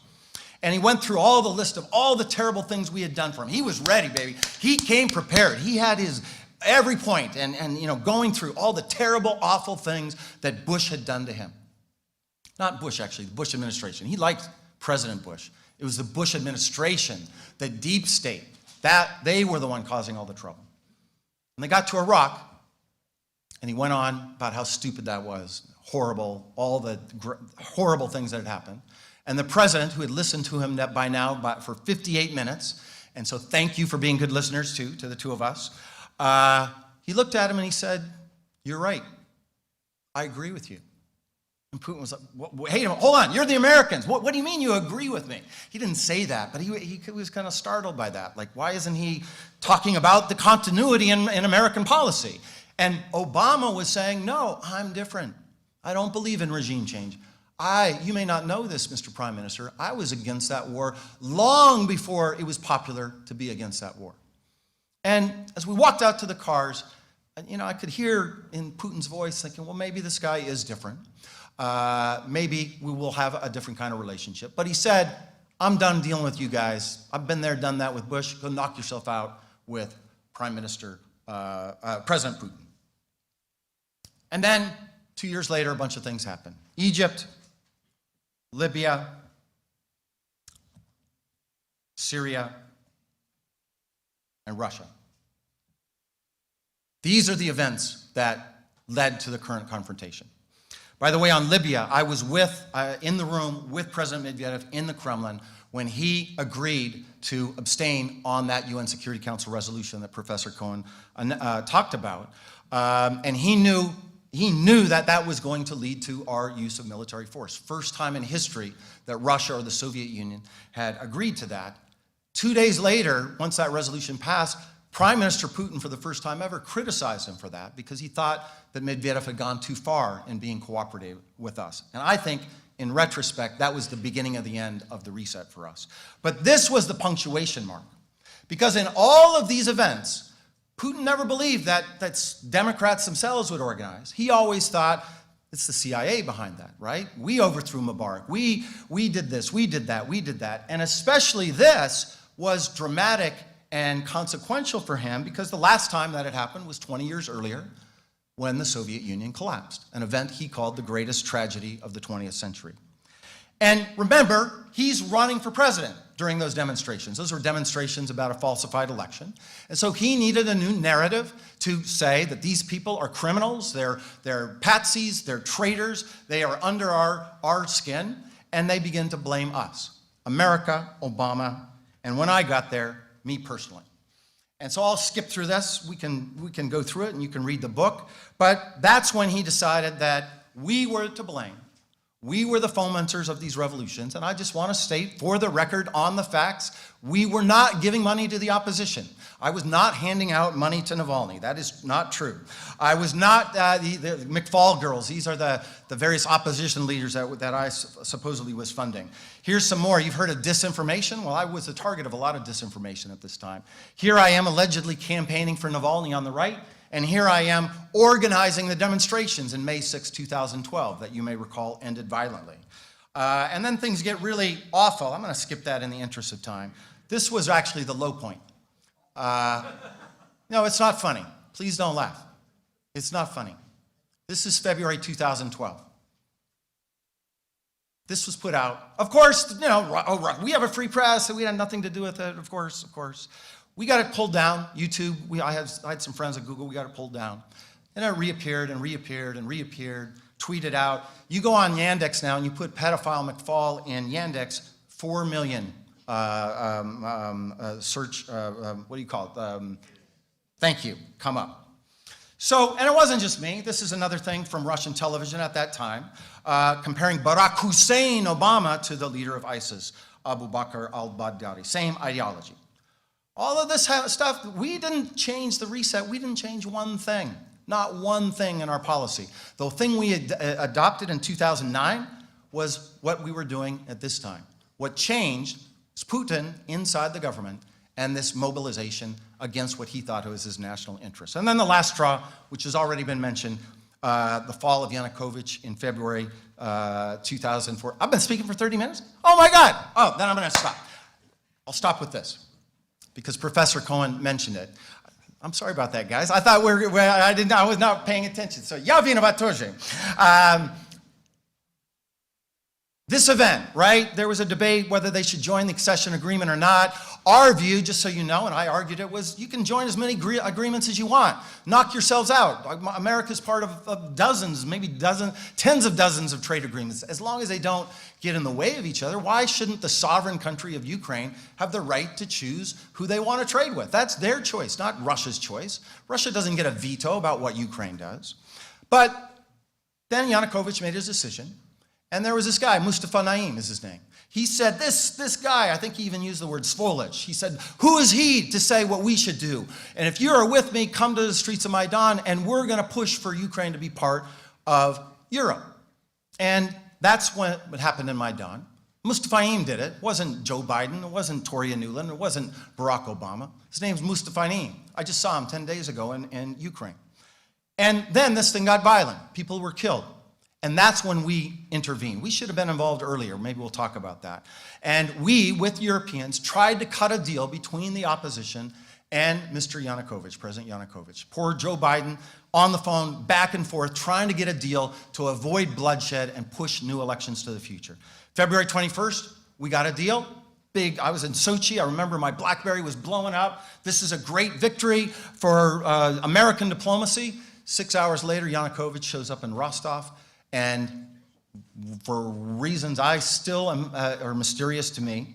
And he went through all the list of all the terrible things we had done for him. He was ready, baby. He came prepared. He had his every point and you know, going through all the terrible, awful things that Bush had done to him. Not Bush, actually, the Bush administration. He liked President Bush. It was the Bush administration, the deep state, that they were the one causing all the trouble. And they got to Iraq, and he went on about how stupid that was, horrible, all the horrible things that had happened. And the president, who had listened to him by now for 58 minutes, and so thank you for being good listeners too, to the two of us, he looked at him and he said, "You're right. I agree with you." And Putin was like, "Hey, hold on, you're the Americans. What do you mean you agree with me?" He didn't say that, but he was kind of startled by that. Like, why isn't he talking about the continuity in American policy? And Obama was saying, "No, I'm different. I don't believe in regime change. You may not know this, Mr. Prime Minister, I was against that war long before it was popular to be against that war." And as we walked out to the cars, you know, I could hear in Putin's voice thinking, well, maybe this guy is different. Maybe we will have a different kind of relationship. But he said, "I'm done dealing with you guys. I've been there, done that with Bush. Go knock yourself out with President Putin." And then 2 years later, a bunch of things happened. Egypt, Libya, Syria, and Russia. These are the events that led to the current confrontation. By the way, on Libya, I was in the room with President Medvedev in the Kremlin when he agreed to abstain on that UN Security Council resolution that Professor Cohen talked about. And he knew that that was going to lead to our use of military force. First time in history that Russia or the Soviet Union had agreed to that. 2 days later, once that resolution passed, Prime Minister Putin, for the first time ever, criticized him for that because he thought that Medvedev had gone too far in being cooperative with us. And I think, in retrospect, that was the beginning of the end of the reset for us. But this was the punctuation mark. Because in all of these events, Putin never believed that Democrats themselves would organize. He always thought, it's the CIA behind that, right? We overthrew Mubarak. We did this, we did that, we did that. And especially this was dramatic and consequential for him because the last time that had happened was 20 years earlier when the Soviet Union collapsed, an event he called the greatest tragedy of the 20th century. And remember, he's running for president during those demonstrations. Those were demonstrations about a falsified election. And so he needed a new narrative to say that these people are criminals, they're patsies, they're traitors, they are under our skin, and they begin to blame us, America, Obama, and when I got there, me personally. And so I'll skip through this. We can go through it and you can read the book. But that's when he decided that we were to blame. We were the fomenters of these revolutions. And I just want to state for the record on the facts, we were not giving money to the opposition. I was not handing out money to Navalny. That is not true. I was not the MacFol girls. These are the various opposition leaders that I supposedly was funding. Here's some more. You've heard of disinformation? Well, I was the target of a lot of disinformation at this time. Here I am allegedly campaigning for Navalny on the right, and here I am organizing the demonstrations in May 6, 2012 that you may recall ended violently. And then things get really awful. I'm going to skip that in the interest of time. This was actually the low point. No, it's not funny. Please don't laugh. It's not funny. This is February 2012. This was put out. Of course, you know, we have a free press, and we had nothing to do with it, of course. We got it pulled down, YouTube. I had some friends at Google. We got it pulled down. And it reappeared and reappeared and reappeared, tweeted out. You go on Yandex now and you put pedophile MacFol in Yandex, 4 million search, what do you call it? Thank you, come up. So, and it wasn't just me. This is another thing from Russian television at that time, comparing Barack Hussein Obama to the leader of ISIS, Abu Bakr al-Baghdadi. Same ideology. All of this stuff, we didn't change the reset. We didn't change one thing, not one thing in our policy. The thing we adopted in 2009 was what we were doing at this time. What changed is Putin inside the government and this mobilization against what he thought was his national interest. And then the last straw, which has already been mentioned, the fall of Yanukovych in February 2004. I've been speaking for 30 minutes? Oh my God! Oh, then I'm gonna stop. I'll stop with this, because Professor Cohen mentioned it. I'm sorry about that, guys. I thought I was not paying attention. So, я виноват тоже. This event, right? There was a debate whether they should join the accession agreement or not. Our view, just so you know, and I argued it, was you can join as many agreements as you want. Knock yourselves out. America's part of dozens, maybe dozens, tens of dozens of trade agreements. As long as they don't get in the way of each other, why shouldn't the sovereign country of Ukraine have the right to choose who they want to trade with? That's their choice, not Russia's choice. Russia doesn't get a veto about what Ukraine does. But then Yanukovych made his decision. And there was this guy, Mustafa Naim is his name. He said, this guy, I think he even used the word Svolich. He said, who is he to say what we should do? And if you are with me, come to the streets of Maidan, and we're going to push for Ukraine to be part of Europe. And that's what happened in Maidan. Mustafa Naim did it. It wasn't Joe Biden. It wasn't Toria Nuland. It wasn't Barack Obama. His name's Mustafa Naim. I just saw him 10 days ago in Ukraine. And then this thing got violent. People were killed. And that's when we intervened. We should have been involved earlier. Maybe we'll talk about that. And we, with Europeans, tried to cut a deal between the opposition and Mr. Yanukovych, President Yanukovych. Poor Joe Biden on the phone, back and forth, trying to get a deal to avoid bloodshed and push new elections to the future. February 21st, we got a deal. Big, I was in Sochi. I remember my BlackBerry was blowing up. This is a great victory for American diplomacy. 6 hours later, Yanukovych shows up in Rostov. And for reasons I still are mysterious to me,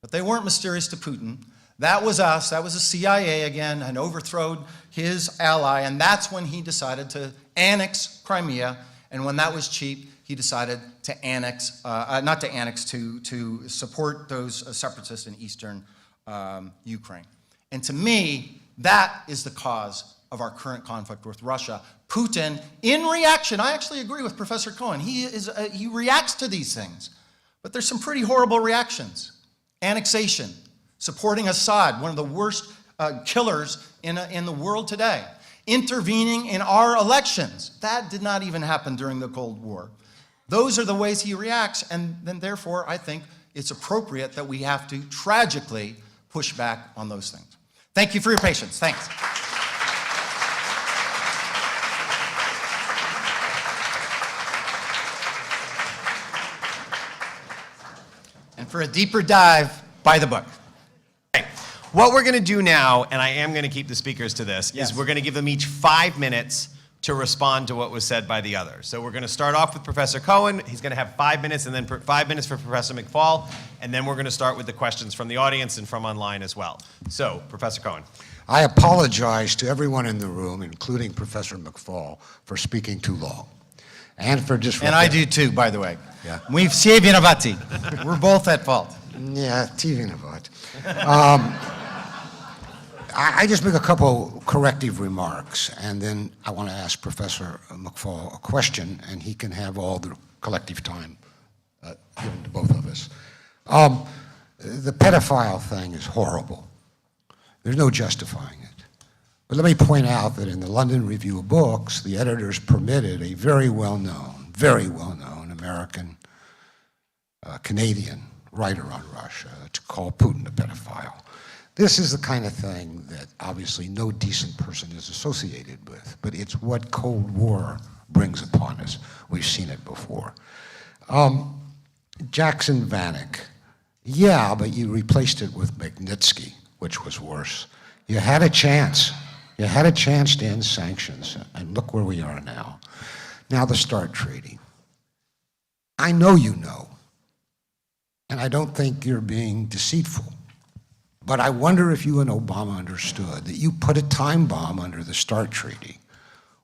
but they weren't mysterious to Putin. That was us, that was the CIA again, and overthrown his ally, and that's when he decided to annex Crimea, and when that was cheap, he decided to annex, not to annex, to support those separatists in eastern Ukraine. And to me, that is the cause of our current conflict with Russia. Putin, in reaction, I actually agree with Professor Cohen. He reacts to these things, but there's some pretty horrible reactions. Annexation, supporting Assad, one of the worst killers in the world today. Intervening in our elections. That did not even happen during the Cold War. Those are the ways he reacts, and then therefore I think it's appropriate that we have to tragically push back on those things. Thank you for your patience. Thanks. For a deeper dive, buy the book. Okay. What we're going to do now, and I am going to keep the speakers to this, yes, is we're going to give them each 5 minutes to respond to what was said by the others. So we're going to start off with Professor Cohen. He's going to have 5 minutes, and then 5 minutes for Professor MacFol, and then we're going to start with the questions from the audience and from online as well. So, Professor Cohen. I apologize to everyone in the room, including Professor MacFol, for speaking too long. And for disrupting. And I do too, by the way. Yeah. We're both at fault. Yeah, TV about. I just make a couple corrective remarks, and then I want to ask Professor MacFol a question, and he can have all the collective time given to both of us. The pedophile thing is horrible. There's no justifying it. But let me point out that in the London Review of Books, the editors permitted a very well-known American, Canadian writer on Russia to call Putin a pedophile. This is the kind of thing that obviously no decent person is associated with, but it's what Cold War brings upon us. We've seen it before. Jackson Vanik, yeah, but you replaced it with Magnitsky, which was worse. You had a chance. You had a chance to end sanctions, and look where we are now. Now the START Treaty. I know you know, and I don't think you're being deceitful, but I wonder if you and Obama understood that you put a time bomb under the START Treaty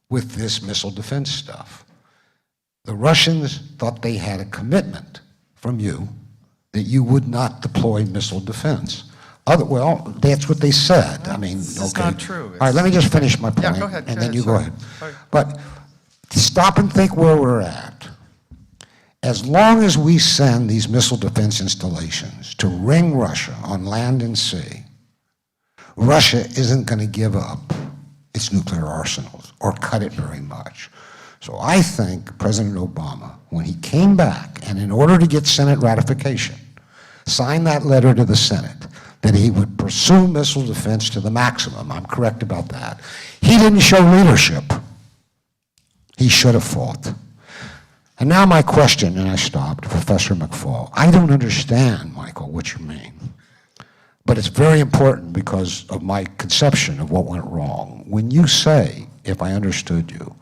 with this missile defense stuff. The Russians thought they had a commitment from you that you would not deploy missile defense. Well, that's what they said. I mean, This okay. is not true. All right, let me just finish my point. Yeah, go ahead. And Go then ahead, you go sorry. ahead. Sorry. But stop and think where we're at. As long as we send these missile defense installations to ring Russia on land and sea, Russia isn't going to give up its nuclear arsenals or cut it very much. So I think President Obama, when he came back, and in order to get Senate ratification, signed that letter to the Senate that he would pursue missile defense to the maximum. I'm correct about that. He didn't show leadership. He should have fought. And now my question, and I stopped, Professor MacFol. I don't understand, Michael, what you mean. But it's very important because of my conception of what went wrong. When you say, if I understood you,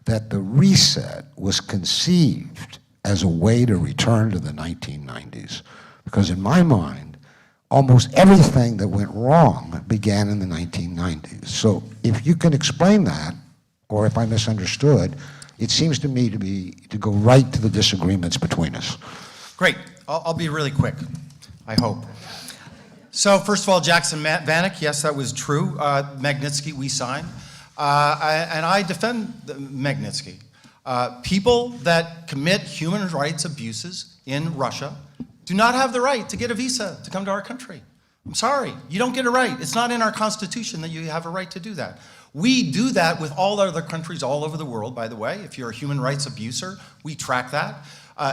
that the reset was conceived as a way to return to the 1990s, because in my mind, almost everything that went wrong began in the 1990s. So if you can explain that, or if I misunderstood, it seems to me to go right to the disagreements between us. Great. I'll be really quick, I hope. So first of all, Jackson Vanik, yes, that was true. Magnitsky, we signed. And I defend Magnitsky. People that commit human rights abuses in Russia do not have the right to get a visa to come to our country. I'm sorry, you don't get a right. It's not in our Constitution that you have a right to do that. We do that with all other countries all over the world, by the way. If you're a human rights abuser, we track that.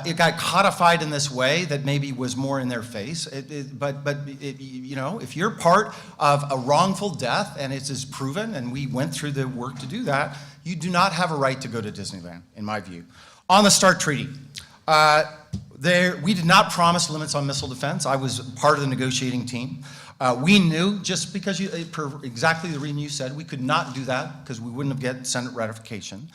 It got codified in this way that maybe was more in their face. You know, if you're part of a wrongful death and it is proven, and we went through the work to do that, you do not have a right to go to Disneyland, in my view. On the START Treaty, we did not promise limits on missile defense. I was part of the negotiating team. We knew, just because per exactly the reason you said, we could not do that because we wouldn't have get Senate ratification.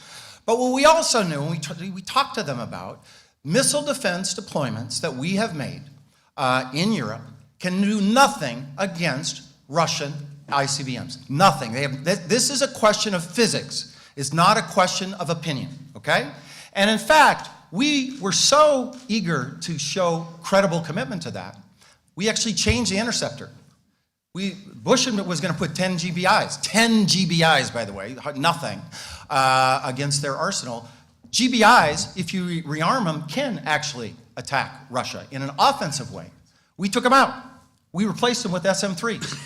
But what we also knew, and we talked to them about, missile defense deployments that we have made in Europe can do nothing against Russian ICBMs. Nothing. This is a question of physics. It's not a question of opinion, okay? And in fact, we were so eager to show credible commitment to that, we actually changed the interceptor. Bush was going to put 10 GBIs, by the way, nothing, against their arsenal. GBIs, if you rearm them, can actually attack Russia in an offensive way. We took them out. We replaced them with SM-3s.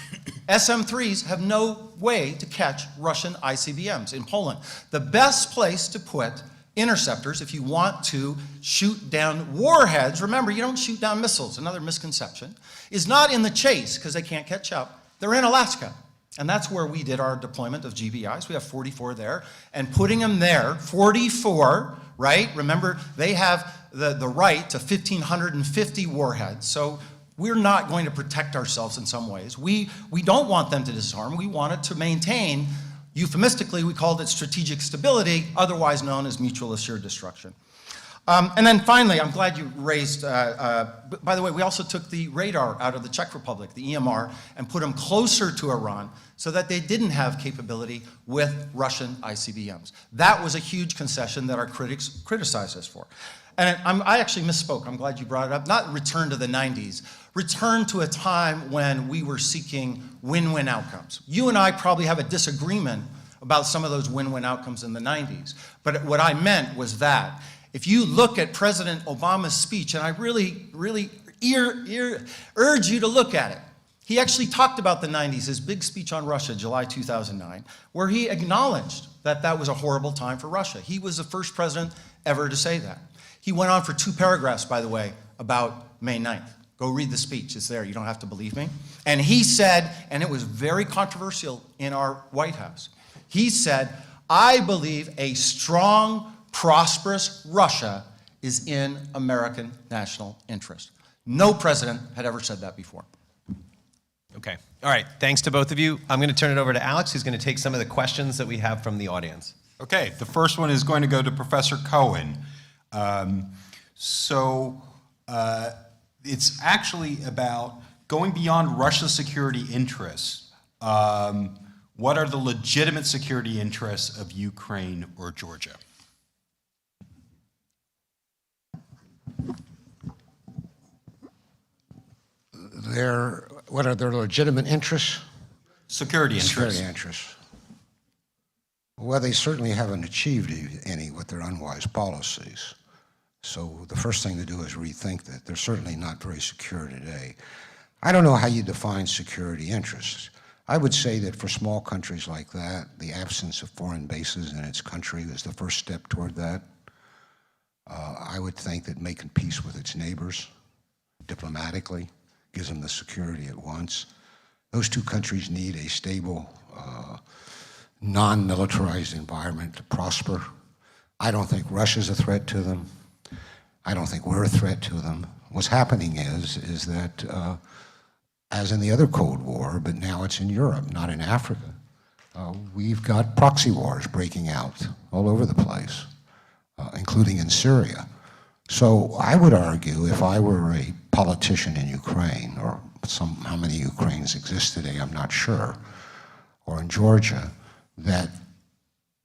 SM-3s have no way to catch Russian ICBMs in Poland. The best place to put interceptors, if you want to shoot down warheads, remember, you don't shoot down missiles, another misconception, is not in the chase, because they can't catch up. They're in Alaska. And that's where we did our deployment of GBIs. We have 44 there. And putting them there, 44, right? Remember, they have the right to 1,550 warheads. So we're not going to protect ourselves in some ways. We don't want them to disarm. We want it to maintain, euphemistically, we called it strategic stability, otherwise known as mutual assured destruction. And then finally, I'm glad you raised, by the way, we also took the radar out of the Czech Republic, the EMR, and put them closer to Iran so that they didn't have capability with Russian ICBMs. That was a huge concession that our critics criticized us for. And I actually misspoke. I'm glad you brought it up. Not return to the 90s. Return to a time when we were seeking win-win outcomes. You and I probably have a disagreement about some of those win-win outcomes in the 90s. But what I meant was that if you look at President Obama's speech, and I really urge you to look at it, he actually talked about the 90s, his big speech on Russia, July 2009, where he acknowledged that that was a horrible time for Russia. He was the first president ever to say that. He went on for 2 paragraphs, by the way, about May 9th. Go read the speech, it's there, you don't have to believe me. And he said, and it was very controversial in our White House, he said, I believe a strong, prosperous Russia is in American national interest. No president had ever said that before. Okay. All right. Thanks to both of you. I'm going to turn it over to Alex, who's going to take some of the questions that we have from the audience. Okay. The first one is going to go to Professor Cohen. It's actually about going beyond Russia's security interests. What are the legitimate security interests of Ukraine or Georgia? What are their legitimate interests? Security interests. Security interests. Well, they certainly haven't achieved any with their unwise policies. So the first thing to do is rethink that. They're certainly not very secure today. I don't know how you define security interests. I would say that for small countries like that, the absence of foreign bases in its country is the first step toward that. I would think that making peace with its neighbors diplomatically gives them the security it wants. Those two countries need a stable, non-militarized environment to prosper. I don't think Russia's a threat to them. I don't think we're a threat to them. What's happening is that, as in the other Cold War, but now it's in Europe, not in Africa, we've got proxy wars breaking out all over the place, including in Syria. So I would argue, if I were a politician in Ukraine, or how many Ukraines exist today, I'm not sure, or in Georgia, that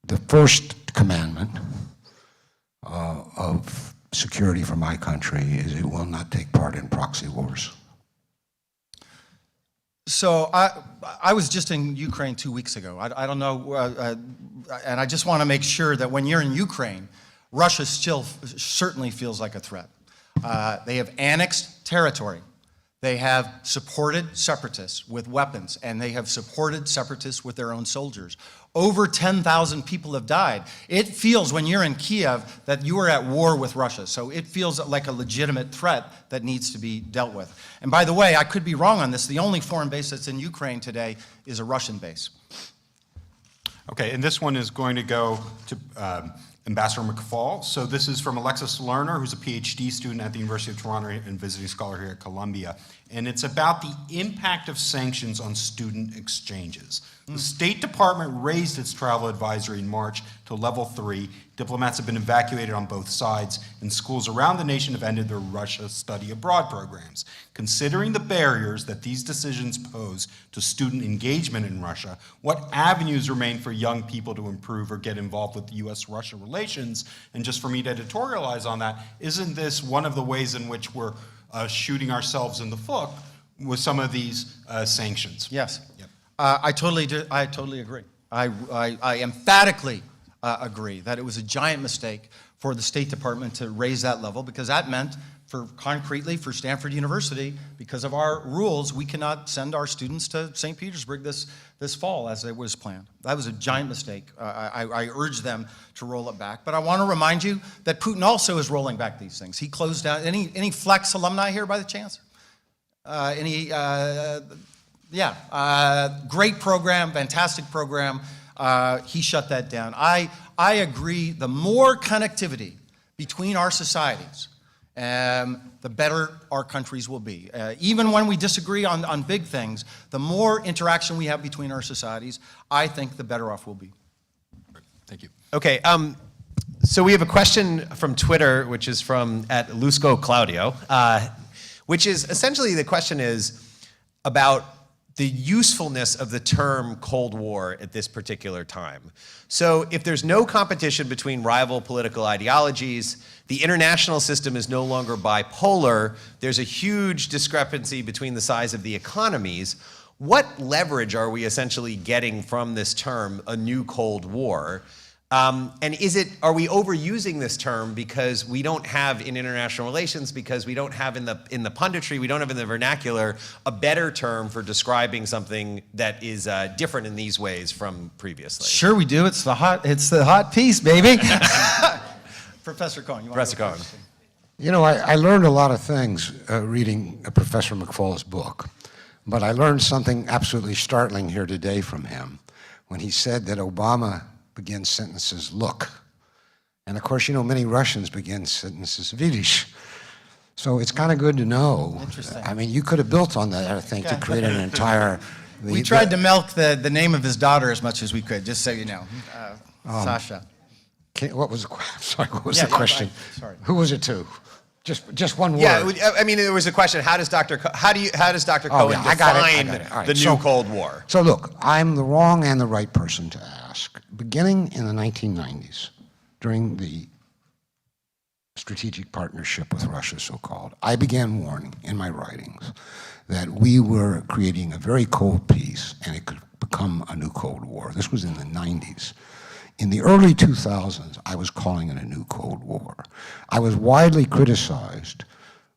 the first commandment of security for my country is it will not take part in proxy wars. So I was just in Ukraine 2 weeks ago. I don't know, and I just want to make sure that when you're in Ukraine, Russia still certainly feels like a threat. They have annexed territory. They have supported separatists with weapons, and they have supported separatists with their own soldiers. Over 10,000 people have died. It feels, when you're in Kiev, that you are at war with Russia. So it feels like a legitimate threat that needs to be dealt with. And by the way, I could be wrong on this. The only foreign base that's in Ukraine today is a Russian base. Okay, and this one is going to go to Ambassador MacFall. So this is from Alexis Lerner, who's a PhD student at the University of Toronto and visiting scholar here at Columbia. And it's about the impact of sanctions on student exchanges. The State Department raised its travel advisory in March to level 3. Diplomats have been evacuated on both sides, and schools around the nation have ended their Russia study abroad programs. Considering the barriers that these decisions pose to student engagement in Russia, what avenues remain for young people to improve or get involved with U.S.-Russia relations? And just for me to editorialize on that, isn't this one of the ways in which we're shooting ourselves in the foot with some of these sanctions? Yes. Yep. I totally agree. I emphatically agree that it was a giant mistake for the State Department to raise that level, because that meant, concretely for Stanford University, because of our rules, we cannot send our students to St. Petersburg this fall as it was planned. That was a giant mistake. I urge them to roll it back. But I want to remind you that Putin also is rolling back these things. He closed down, any Flex alumni here by the chance? Great program, fantastic program. He shut that down. I agree, the more connectivity between our societies, the better our countries will be. Even when we disagree on big things, the more interaction we have between our societies, I think the better off we'll be. Thank you. Okay, so we have a question from Twitter, which is from @Lusco Claudio, which is essentially, the question is about the usefulness of the term Cold War at this particular time. So if there's no competition between rival political ideologies, the international system is no longer bipolar, there's a huge discrepancy between the size of the economies, what leverage are we essentially getting from this term, a new Cold War? And are we overusing this term because we don't have in international relations, because we don't have in the punditry, we don't have in the vernacular a better term for describing something that is different in these ways from previously? Sure we do. It's the hot piece, baby. Professor Cohen, you want Professor to go Cohen. first? You know, I learned a lot of things reading Professor MacFall's book, but I learned something absolutely startling here today from him when he said that Obama begins sentences "look." And of course, you know, many Russians begin sentences "vidish." So it's kind of good to know. Interesting. I mean, you could have built on that, I think, to create an entire... We tried to milk the name of his daughter as much as we could, just so you know. Sasha. What was the, sorry, what was Yeah, the question? sorry. Who was it to? Just one word. Yeah, I mean, there was a question. How does Dr. Cohen I got it. All right. the new Cold War? So look, I'm the wrong and the right person to ask. Beginning in the 1990s, during the strategic partnership with Russia, so-called, I began warning in my writings that we were creating a very cold peace and it could become a new Cold War. This was in the 90s. In the early 2000s, I was calling it a new Cold War. I was widely criticized,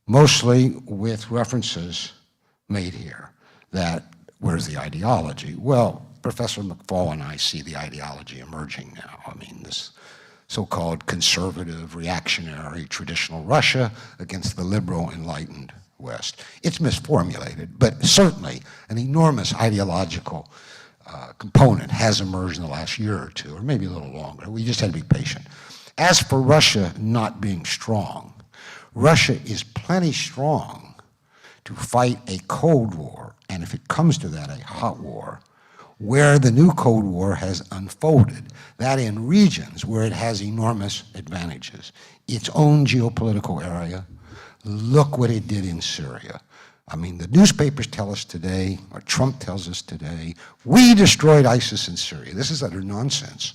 mostly with references made here, that where's the ideology? Well, Professor MacFol and I see the ideology emerging now. I mean, this so-called conservative, reactionary, traditional Russia against the liberal, enlightened West. It's misformulated, but certainly an enormous ideological component has emerged in the last year or two, or maybe a little longer. We just had to be patient. As for Russia not being strong, Russia is plenty strong to fight a Cold War, and if it comes to that, a hot war, where the new Cold War has unfolded, that in regions where it has enormous advantages. Its own geopolitical area, look what it did in Syria. I mean, the newspapers tell us today, or Trump tells us today, we destroyed ISIS in Syria. This is utter nonsense.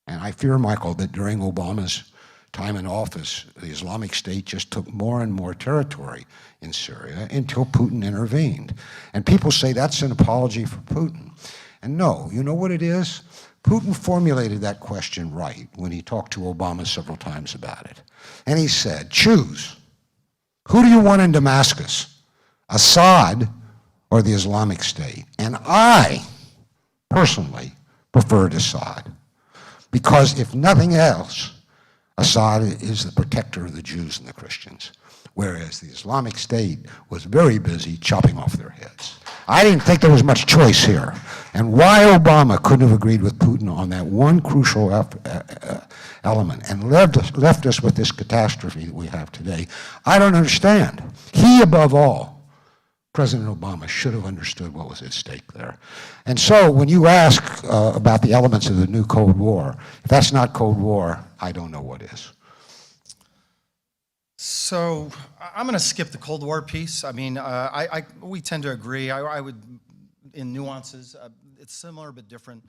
And I fear, Michael, that during Obama's time in office, the Islamic State just took more and more territory in Syria until Putin intervened. And people say that's an apology for Putin. And no, you know what it is? Putin formulated that question right when he talked to Obama several times about it. And he said, choose. Who do you want in Damascus? Assad or the Islamic State? And I, personally, preferred Assad. Because if nothing else, Assad is the protector of the Jews and the Christians, whereas the Islamic State was very busy chopping off their heads. I didn't think there was much choice here. And why Obama couldn't have agreed with Putin on that one crucial element and left us with this catastrophe that we have today, I don't understand. He, above all, President Obama, should have understood what was at stake there. And so when you ask about the elements of the new Cold War, if that's not Cold War, I don't know what is. So I'm going to skip the Cold War piece. I mean, we tend to agree. I would, in nuances, it's similar but different.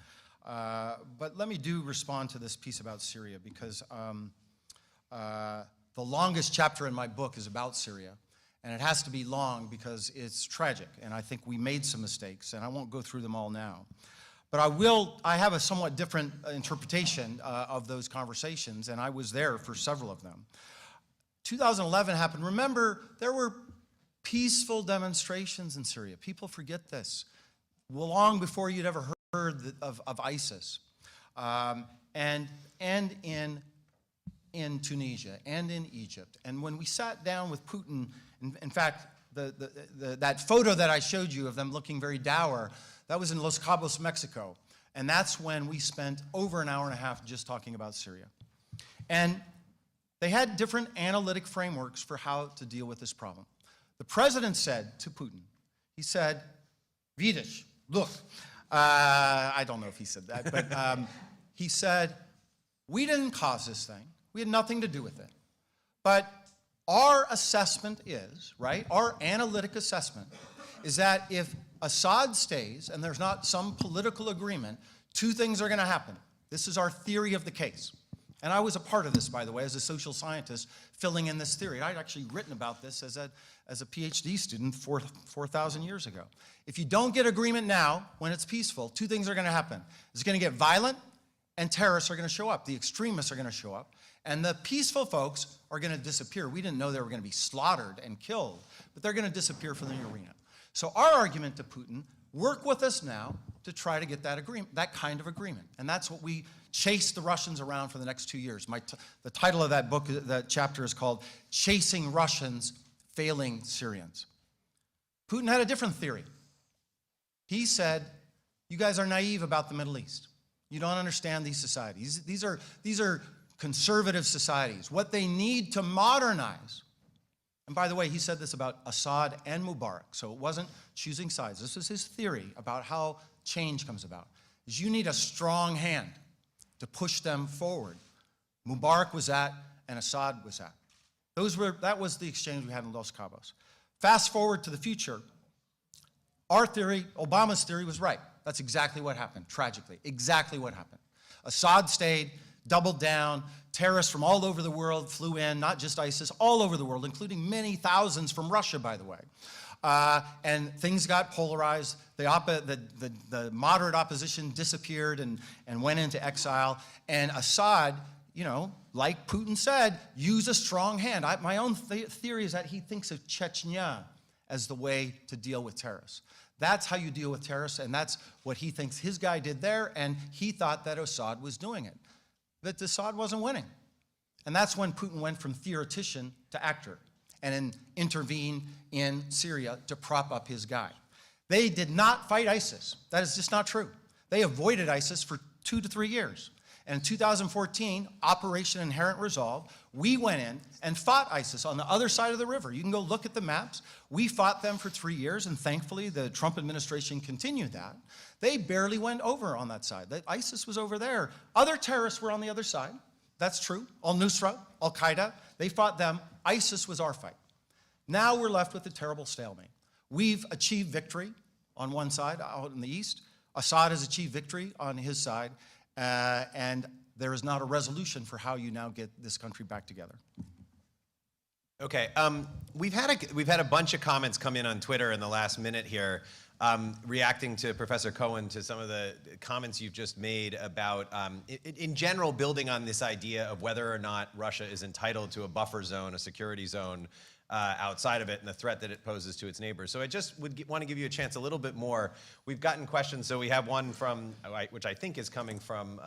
But let me respond to this piece about Syria, because the longest chapter in my book is about Syria. And it has to be long because it's tragic. And I think we made some mistakes, and I won't go through them all now. But I have a somewhat different interpretation of those conversations, and I was there for several of them. 2011 happened. Remember, there were peaceful demonstrations in Syria. People forget this. Long before you'd ever heard of ISIS. And in Tunisia and in Egypt. And when we sat down with Putin, in fact, that photo that I showed you of them looking very dour, that was in Los Cabos, Mexico. And that's when we spent over an hour and a half just talking about Syria. And they had different analytic frameworks for how to deal with this problem. The president said to Putin, he said, Vidish, look, I don't know if he said that, but he said, we didn't cause this thing. We had nothing to do with it. But our assessment is, right, our analytic assessment is that if Assad stays and there's not some political agreement, two things are going to happen. This is our theory of the case. And I was a part of this, by the way, as a social scientist, filling in this theory. I'd actually written about this as a PhD student 4,000 years ago. If you don't get agreement now, when it's peaceful, two things are going to happen. It's going to get violent, and terrorists are going to show up. The extremists are going to show up, and the peaceful folks are going to disappear. We didn't know they were going to be slaughtered and killed, but they're going to disappear from the arena. So our argument to Putin, work with us now to try to get that agreement, that kind of agreement. And that's what we chased the Russians around for the next 2 years. The title of that book, that chapter is called Chasing Russians, Failing Syrians. Putin had a different theory. He said, you guys are naive about the Middle East. You don't understand these societies. These are conservative societies. What they need to modernize, and by the way, he said this about Assad and Mubarak, so it wasn't choosing sides. This is his theory about how change comes about, is you need a strong hand to push them forward. Mubarak was at, and Assad was at. That was the exchange we had in Los Cabos. Fast forward to the future. Our theory, Obama's theory, was right. That's exactly what happened, tragically. Exactly what happened. Assad stayed, doubled down. Terrorists from all over the world flew in, not just ISIS, all over the world, including many thousands from Russia, by the way. And things got polarized. The moderate opposition disappeared and went into exile. And Assad, you know, like Putin said, used a strong hand. My own theory is that he thinks of Chechnya as the way to deal with terrorists. That's how you deal with terrorists, and that's what he thinks his guy did there, and he thought that Assad was doing it. But Assad wasn't winning. And that's when Putin went from theoretician to actor and intervened in Syria to prop up his guy. They did not fight ISIS. That is just not true. They avoided ISIS for 2 to 3 years. And in 2014, Operation Inherent Resolve, we went in and fought ISIS on the other side of the river. You can go look at the maps. We fought them for 3 years, and thankfully the Trump administration continued that. They barely went over on that side. ISIS was over there. Other terrorists were on the other side. That's true. Al-Nusra, Al-Qaeda, they fought them. ISIS was our fight. Now we're left with a terrible stalemate. We've achieved victory on one side, out in the east. Assad has achieved victory on his side. And there is not a resolution for how you now get this country back together. Okay, we've had a bunch of comments come in on Twitter in the last minute here, reacting to Professor Cohen, to some of the comments you've just made about, in general, building on this idea of whether or not Russia is entitled to a buffer zone, a security zone, outside of it, and the threat that it poses to its neighbors. So I just would want to give you a chance a little bit more. We've gotten questions, so we have one from, which I think is coming from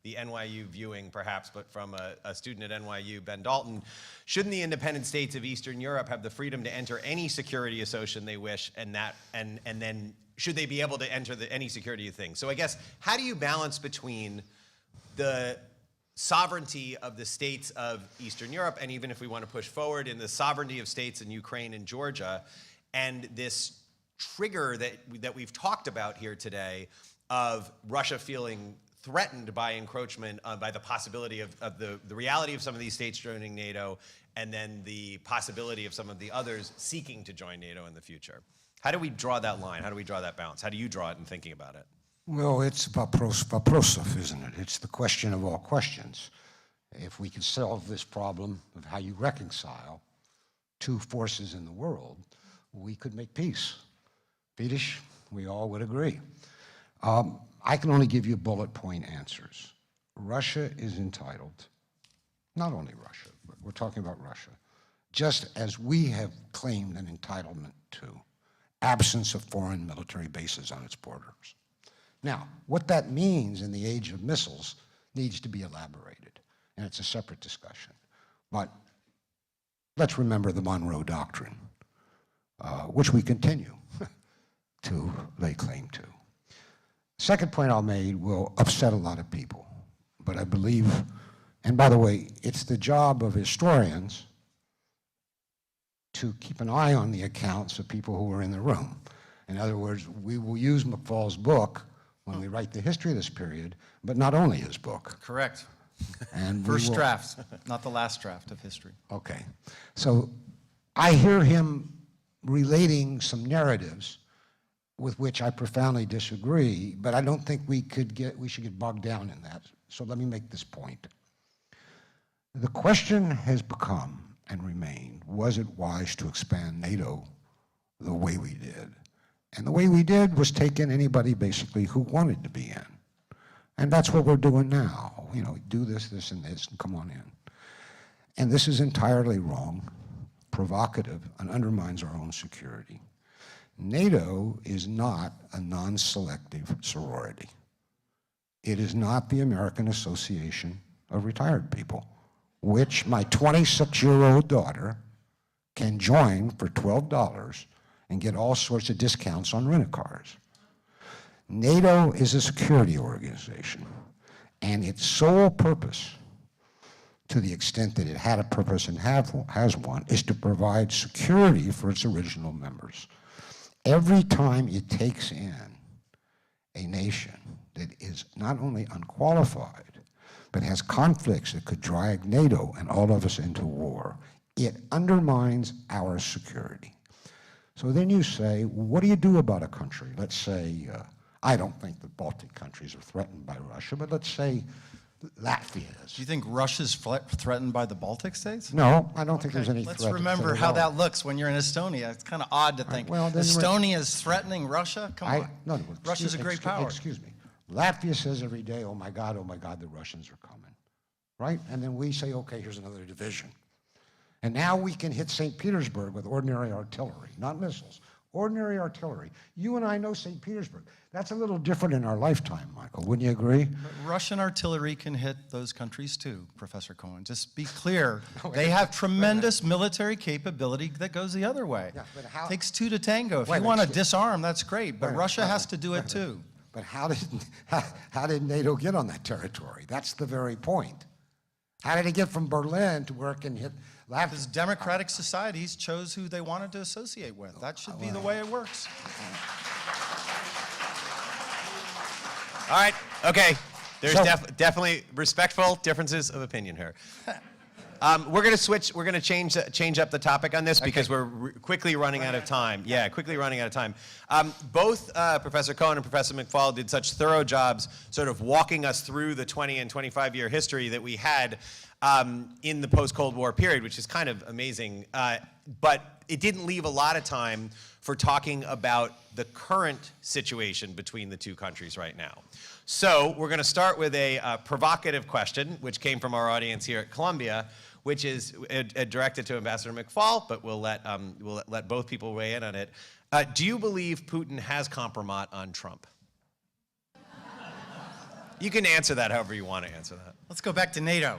the NYU viewing, perhaps, but from a student at NYU, Ben Dalton. Shouldn't the independent states of Eastern Europe have the freedom to enter any security association they wish, and then should they be able to enter any security thing? So I guess, how do you balance between the sovereignty of the states of Eastern Europe, and even if we want to push forward in the sovereignty of states in Ukraine and Georgia, and this trigger that we've talked about here today of Russia feeling threatened by encroachment, by the possibility of the reality of some of these states joining NATO, and then the possibility of some of the others seeking to join NATO in the future? How do we draw that line? How do we draw that balance? How do you draw it in thinking about it? Well, it's vaprosov, isn't it? It's the question of all questions. If we can solve this problem of how you reconcile two forces in the world, we could make peace. Fidesz, we all would agree. I can only give you bullet point answers. Russia is entitled, not only Russia, but we're talking about Russia, just as we have claimed an entitlement to absence of foreign military bases on its borders. Now, what that means in the age of missiles needs to be elaborated, and it's a separate discussion. But let's remember the Monroe Doctrine, which we continue to lay claim to. Second point I'll make will upset a lot of people, but I believe, and by the way, it's the job of historians to keep an eye on the accounts of people who were in the room. In other words, we will use MacFol's book when we write the history of this period, but not only his book. Correct. And First draft, not the last draft of history. Okay. So I hear him relating some narratives with which I profoundly disagree, but I don't think we should get bogged down in that. So let me make this point. The question has become and remained, was it wise to expand NATO the way we did? And the way we did was take in anybody basically who wanted to be in. And that's what we're doing now. You know, do this, this, and this, and come on in. And this is entirely wrong, provocative, and undermines our own security. NATO is not a non-selective sorority. It is not the American Association of Retired People, which my 26-year-old daughter can join for $12 and get all sorts of discounts on rent-a-cars. NATO is a security organization, and its sole purpose, to the extent that it had a purpose and has one, is to provide security for its original members. Every time it takes in a nation that is not only unqualified, but has conflicts that could drag NATO and all of us into war, It undermines our security. So then you say, what do you do about a country? Let's say, I don't think the Baltic countries are threatened by Russia, but let's say Latvia is. Do you think Russia's threatened by the Baltic states? No, I don't think there's any threat. Let's remember how that looks when you're in Estonia. It's kind of odd to think well, then Estonia is threatening Russia? Come on. No, Russia's a great power. Excuse me. Latvia says every day, oh my God, the Russians are coming, right? And then we say, okay, here's another division. And now we can hit St. Petersburg with ordinary artillery, not missiles, ordinary artillery. You and I know St. Petersburg. That's a little different in our lifetime, Michael, wouldn't you agree? But Russian artillery can hit those countries too, Professor Cohen. Just be clear. They have tremendous military capability that goes the other way. Yeah, but how, takes two to tango. If wait, you want to excuse- disarm, that's great, but wait, Russia wait, has to do it too. But how did NATO get on that territory? That's the very point. How did it get from Berlin to where it can hit Latvia? Because democratic societies chose who they wanted to associate with. That should be the way it works. All right, okay. There's So- definitely respectful differences of opinion here. We're going to switch. We're going to change up the topic on this because we're quickly running out of time. Yeah, quickly running out of time. Both Professor Cohen and Professor MacFol did such thorough jobs sort of walking us through the 20 and 25-year history that we had in the post-Cold War period, which is kind of amazing. But it didn't leave a lot of time for talking about the current situation between the two countries right now. So we're going to start with a provocative question, which came from our audience here at Columbia, which is directed to Ambassador MacFol, but we'll let both people weigh in on it. Do you believe Putin has compromise on Trump? You can answer that however you want to answer that. Let's go back to NATO.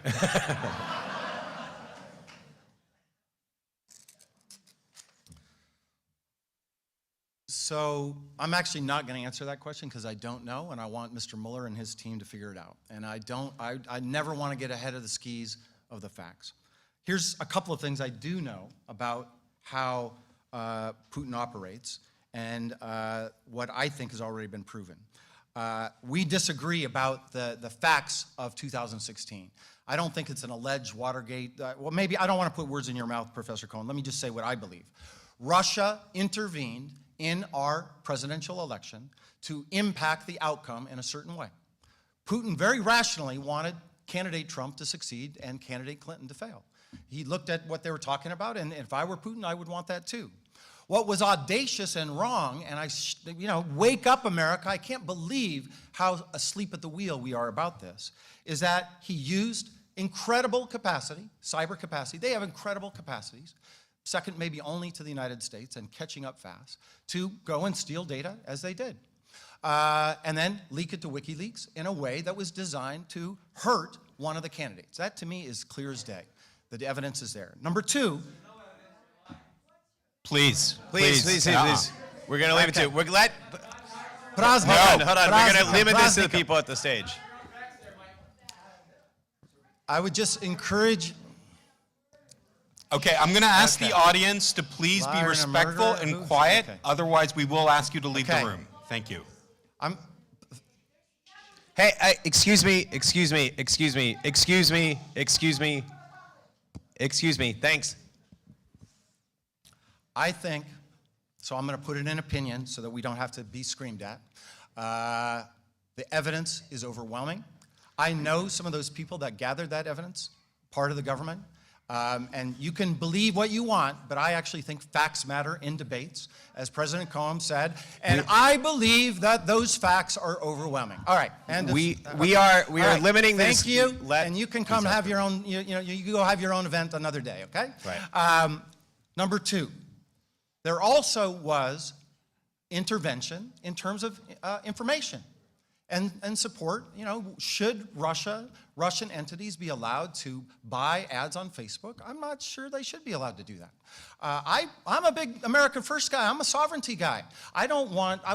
So I'm actually not going to answer that question because I don't know, and I want Mr. Mueller and his team to figure it out. And I never want to get ahead of the skis of the facts. Here's a couple of things I do know about how Putin operates and what I think has already been proven. We disagree about the facts of 2016. I don't think it's an alleged Watergate. Well, maybe I don't want to put words in your mouth, Professor Cohen. Let me just say what I believe. Russia intervened in our presidential election to impact the outcome in a certain way. Putin very rationally wanted candidate Trump to succeed and candidate Clinton to fail. He looked at what they were talking about, and if I were Putin, I would want that too. What was audacious and wrong, and wake up, America, I can't believe how asleep at the wheel we are about this, is that he used incredible capacity, cyber capacity. They have incredible capacities, second maybe only to the United States and catching up fast, to go and steal data as they did. And then leak it to WikiLeaks in a way that was designed to hurt one of the candidates. That to me is clear as day. The evidence is there. Number two. Please. We're going to leave it to. Hold on. We're going to limit this to the people at the stage. I would just encourage. Okay, I'm going to ask the audience to please be respectful and quiet. Okay. Otherwise, we will ask you to leave Okay. the room. Thank you. Hey, excuse me. Thanks. I think, so I'm going to put it in opinion so that we don't have to be screamed at. The evidence is overwhelming. I know some of those people that gathered that evidence, part of the government, and you can believe what you want, but I actually think facts matter in debates, as President Cohen said, and I believe that those facts are overwhelming. All right, and We are limiting this. Thank you, and you can come have your own. You go have your own event another day. Okay. Right. Number two, there also was intervention in terms of information and support. Should Russian entities be allowed to buy ads on Facebook? I'm not sure they should be allowed to do that. I'm a big America First guy. I'm a sovereignty guy. I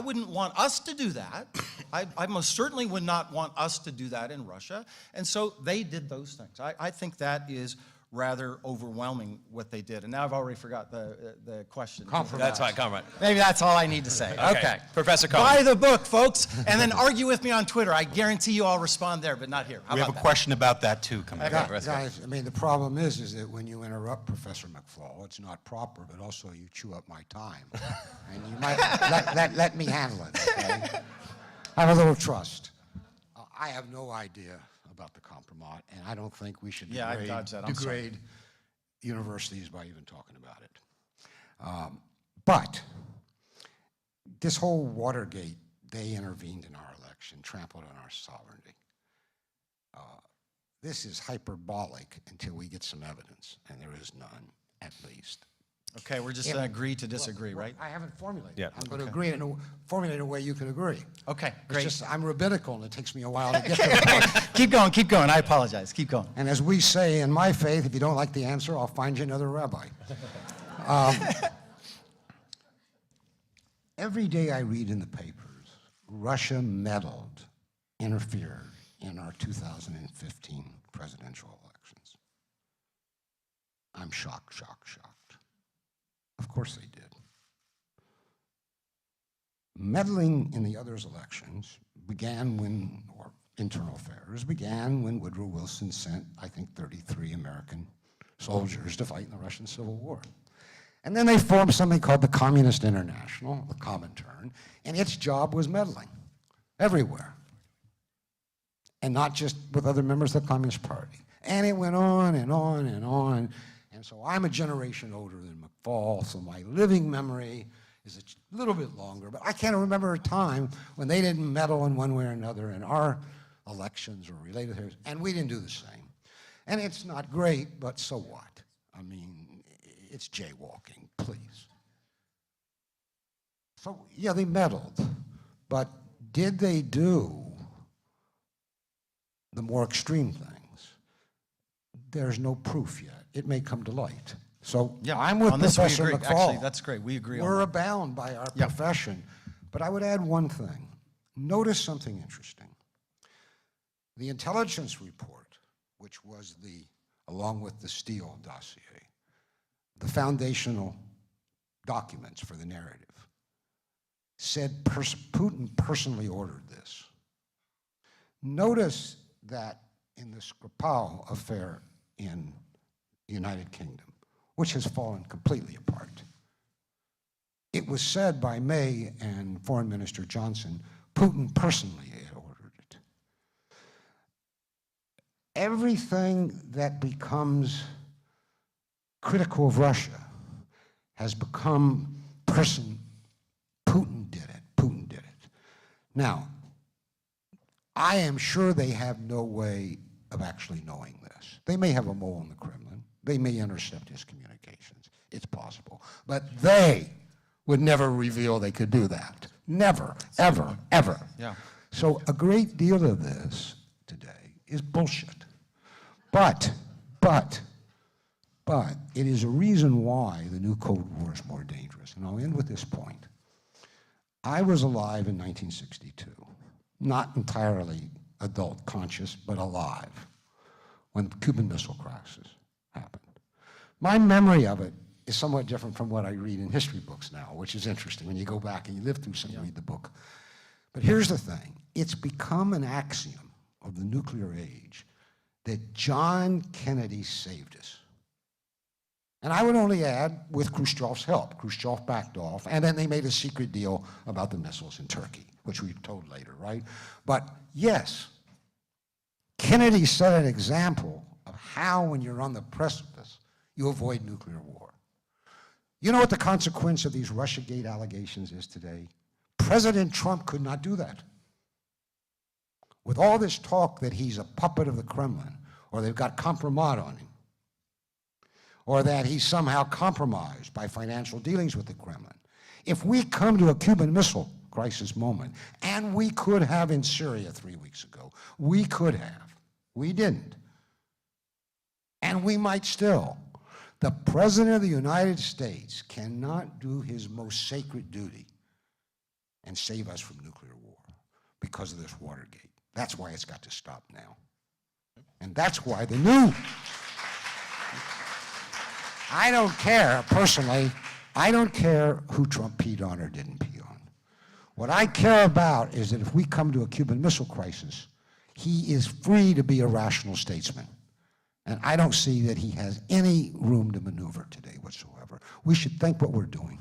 wouldn't want us to do that. I most certainly would not want us to do that in Russia. And so they did those things. I think that is rather overwhelming what they did. And now I've already forgot the question. That's fine, comrade. Maybe that's all I need to say. Okay. Professor Cohen. Buy the book, folks, and then argue with me on Twitter. I guarantee you I'll respond there, but not here. How We have about a that? question about that too coming up. Guys, I mean, the problem is that when you interrupt Professor McFall, it's not proper, but also you chew up my time. And you might let me handle it, okay? Have a little trust. I have no idea about the compromise, and I don't think we should Yeah, I dodged that. I'm sorry. degrade universities by even talking about it. But this whole Watergate, they intervened in our election, trampled on our sovereignty. This is hyperbolic until we get some evidence, and there is none, at least. Okay, we're just going to agree to disagree, right? I haven't formulated. Yeah. I'm going to agree and formulate a way you can agree. Okay, It's great. just I'm rabbinical, and it takes me a while to get to the point. Keep going. I apologize. Keep going. And as we say in my faith, if you don't like the answer, I'll find you another rabbi. Every day I read in the papers, Russia meddled, interfered in our 2015 presidential elections. I'm shocked. Of course they did. Meddling in the others' elections began when, or internal affairs began when Woodrow Wilson sent, I think, 33 American soldiers to fight in the Russian Civil War. And then they formed something called the Communist International, the Comintern, and its job was meddling everywhere. And not just with other members of the Communist Party. And it went on and on and on. And so I'm a generation older than McFall, so my living memory is a little bit longer, but I can't remember a time when they didn't meddle in one way or another in our elections or related things, and we didn't do the same. And it's not great, but so what? I mean, it's jaywalking, please. So, yeah, they meddled, but did they do the more extreme things? There's no proof yet. It may come to light. So Yeah, I'm with on this we Professor agree. McFall. Actually, that's great. We agree on We're that. bound by our Yeah. profession. But I would add one thing. Notice something interesting. The intelligence report, which was along with the Steele dossier, the foundational documents for the narrative, said Putin personally ordered this. Notice that in the Skripal affair in the United Kingdom, which has fallen completely apart, it was said by May and Foreign Minister Johnson, Putin personally had ordered it. Everything that becomes critical of Russia has become Putin did it. Now, I am sure they have no way of actually knowing this. They may have a mole in the Kremlin. They may intercept his communications. It's possible. But they would never reveal they could do that. Never, ever, ever. Yeah. So a great deal of this today is bullshit. But it is a reason why the new Cold War is more dangerous. And I'll end with this point. I was alive in 1962, not entirely adult conscious, but alive, when the Cuban Missile Crisis happened. My memory of it is somewhat different from what I read in history books now, which is interesting. When you go back and you live through something, you read the book. But here's the thing. It's become an axiom of the nuclear age that John Kennedy saved us. And I would only add, with Khrushchev's help. Khrushchev backed off, and then they made a secret deal about the missiles in Turkey, which we told later, right? But yes, Kennedy set an example of how, when you're on the precipice, you avoid nuclear war. You know what the consequence of these Russiagate allegations is today? President Trump could not do that. With all this talk that he's a puppet of the Kremlin, or they've got compromise on him, or that he's somehow compromised by financial dealings with the Kremlin. If we come to a Cuban Missile Crisis moment, and we could have in Syria 3 weeks ago, we could have, we didn't, and we might still, the President of the United States cannot do his most sacred duty and save us from nuclear war because of this Watergate. That's why it's got to stop now. And that's why the new I don't care, personally, I don't care who Trump peed on or didn't pee on. What I care about is that if we come to a Cuban Missile Crisis, he is free to be a rational statesman. And I don't see that he has any room to maneuver today whatsoever. We should think what we're doing.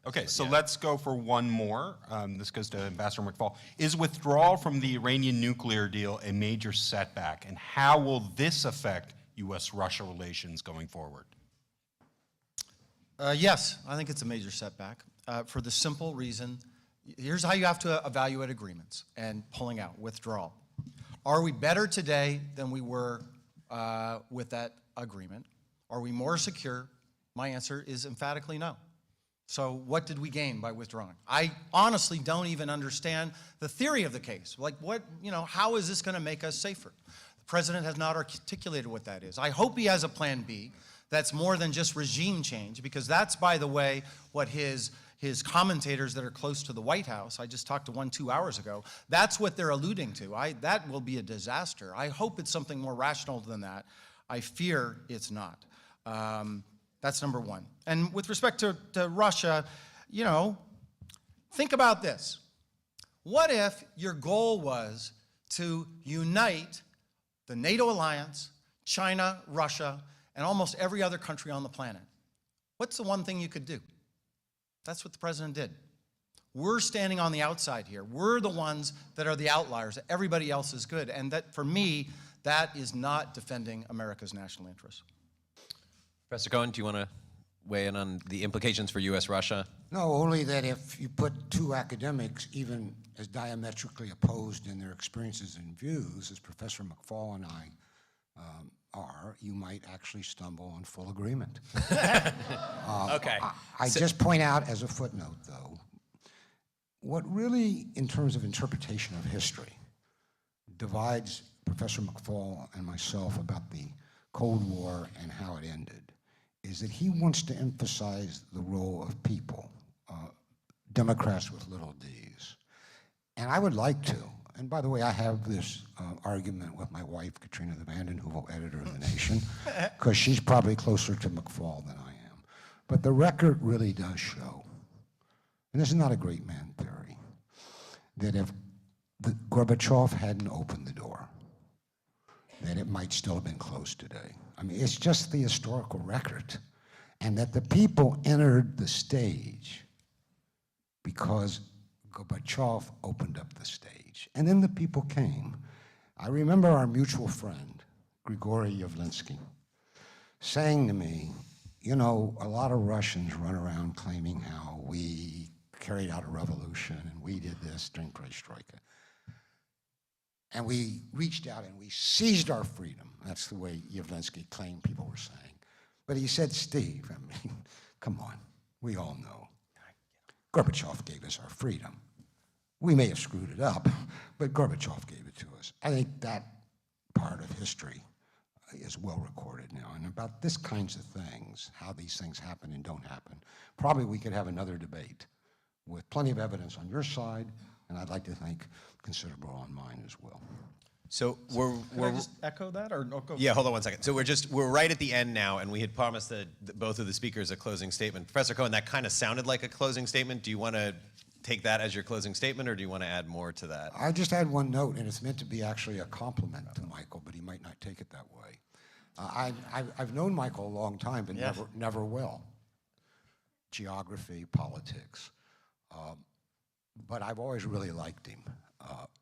Okay, so let's go for one more. This goes to Ambassador McFall. Is withdrawal from the Iranian nuclear deal a major setback, and how will this affect U.S.-Russia relations going forward? Yes, I think it's a major setback for the simple reason, here's how you have to evaluate agreements and pulling out, withdrawal. Are we better today than we were with that agreement? Are we more secure? My answer is emphatically no. So what did we gain by withdrawing? I honestly don't even understand the theory of the case. Like what, how is this gonna make us safer? The president has not articulated what that is. I hope he has a plan B that's more than just regime change, because that's, by the way, what his commentators that are close to the White House, I just talked to one 2 hours ago, that's what they're alluding to. That will be a disaster. I hope it's something more rational than that. I fear it's not. That's number one. And with respect to Russia, think about this. What if your goal was to unite the NATO alliance, China, Russia, and almost every other country on the planet? What's the one thing you could do? That's what the president did. We're standing on the outside here. We're the ones that are the outliers. Everybody else is good. And that, for me, that is not defending America's national interests. Professor Cohen, do you want to weigh in on the implications for U.S.-Russia? No, only that if you put two academics, even as diametrically opposed in their experiences and views, as Professor McFall and I are, you might actually stumble on full agreement. Okay. I just point out as a footnote, though, what really, in terms of interpretation of history, divides Professor McFall and myself about the Cold War and how it ended is that he wants to emphasize the role of people, Democrats with little d's. And I would like to, and by the way, I have this argument with my wife, Katrina the Vanden Heuvel, editor of The Nation, because she's probably closer to McFall than I am. But the record really does show, and this is not a great man theory, that if Gorbachev hadn't opened the door, that it might still have been closed today. I mean, it's just the historical record. And that the people entered the stage because Gorbachev opened up the stage. And then the people came. I remember our mutual friend, Grigory Yavlinsky, saying to me, a lot of Russians run around claiming how we carried out a revolution and we did this during Perestroika. And we reached out and we seized our freedom. That's the way Yavlinsky claimed people were saying. But he said, Steve, come on, we all know. Gorbachev gave us our freedom. We may have screwed it up, but Gorbachev gave it to us. I think that part of history is well recorded now. And about this kinds of things, how these things happen and don't happen, probably we could have another debate with plenty of evidence on your side, and I'd like to think considerable on mine as well. So Can I just echo that, or no, go? Yeah, hold on one second. So we're right at the end now, and we had promised both of the speakers a closing statement. Professor Cohen, that kind of sounded like a closing statement. Do you want to take that as your closing statement, or do you want to add more to that? I just add one note, and it's meant to be actually a compliment to Michael, but he might not take it that way. I've known Michael a long time, but never well. Geography, politics. But I've always really liked him,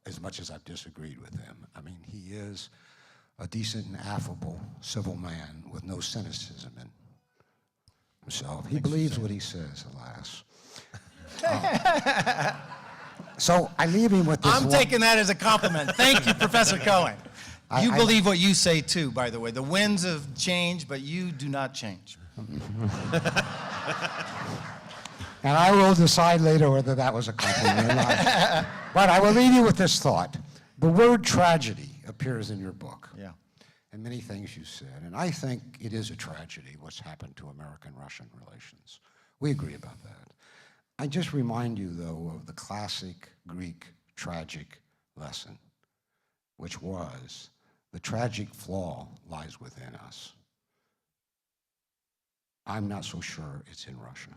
as much as I've disagreed with him. I mean, he is a decent and affable civil man with no cynicism in himself. He believes what he says, alas. So I leave him with this I'm taking that as a compliment. Thank you, Professor Cohen. You believe what you say too, by the way. The winds have changed, but you do not change. And I will decide later whether that was a compliment or not. But I will leave you with this thought. The word tragedy appears in your book. Yeah. And many things you said. And I think it is a tragedy what's happened to American-Russian relations. We agree about that. I just remind you, though, of the classic Greek tragic lesson, which was the tragic flaw lies within us. I'm not so sure it's in Russia.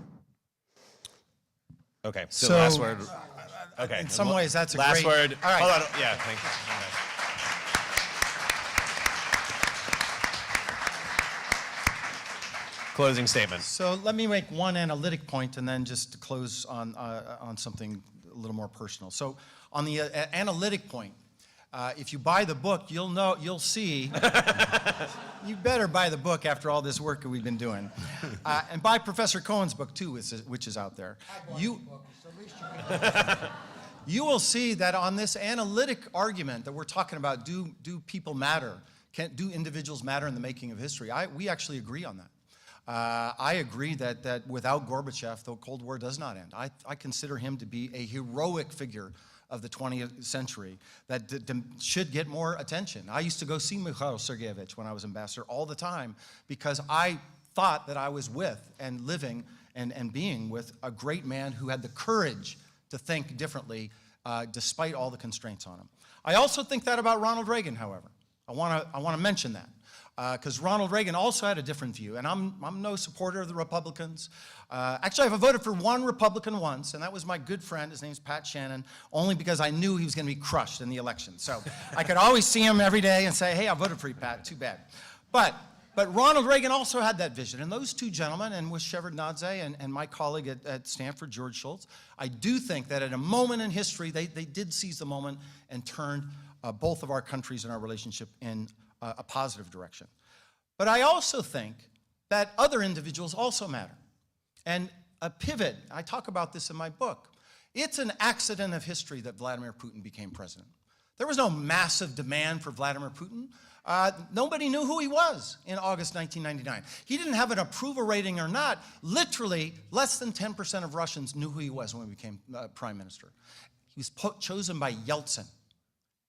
Okay, so So, last word. Okay. in some ways, that's a last great- word. All right. Hold on. Yeah, thank you. Closing statement. So let me make one analytic point and then just to close on something a little more personal. So on the analytic point, if you buy the book, you'll see, you better buy the book after all this work that we've been doing. And buy Professor Cohen's book too, which is out there. You will see that on this analytic argument that we're talking about, do people matter? Do individuals matter in the making of history? We actually agree on that. I agree that without Gorbachev, the Cold War does not end. I consider him to be a heroic figure of the 20th century that should get more attention. I used to go see Mikhail Sergeyevich when I was ambassador all the time because I thought that I was with and living and being with a great man who had the courage to think differently despite all the constraints on him. I also think that about Ronald Reagan, however. I want to mention that. Because Ronald Reagan also had a different view, and I'm no supporter of the Republicans. Actually, I've voted for one Republican once, and that was my good friend. His name's Pat Shannon, only because I knew he was going to be crushed in the election. So I could always see him every day and say, hey, I voted for you, Pat, too bad. But Ronald Reagan also had that vision, and those two gentlemen, and with Shevardnadze and my colleague at Stanford, George Shultz, I do think that at a moment in history, they did seize the moment and turned both of our countries and our relationship in a positive direction. But I also think that other individuals also matter. And a pivot, I talk about this in my book, it's an accident of history that Vladimir Putin became president. There was no massive demand for Vladimir Putin. Nobody knew who he was in August 1999. He didn't have an approval rating or not. Literally, less than 10% of Russians knew who he was when he became prime minister. He was chosen by Yeltsin.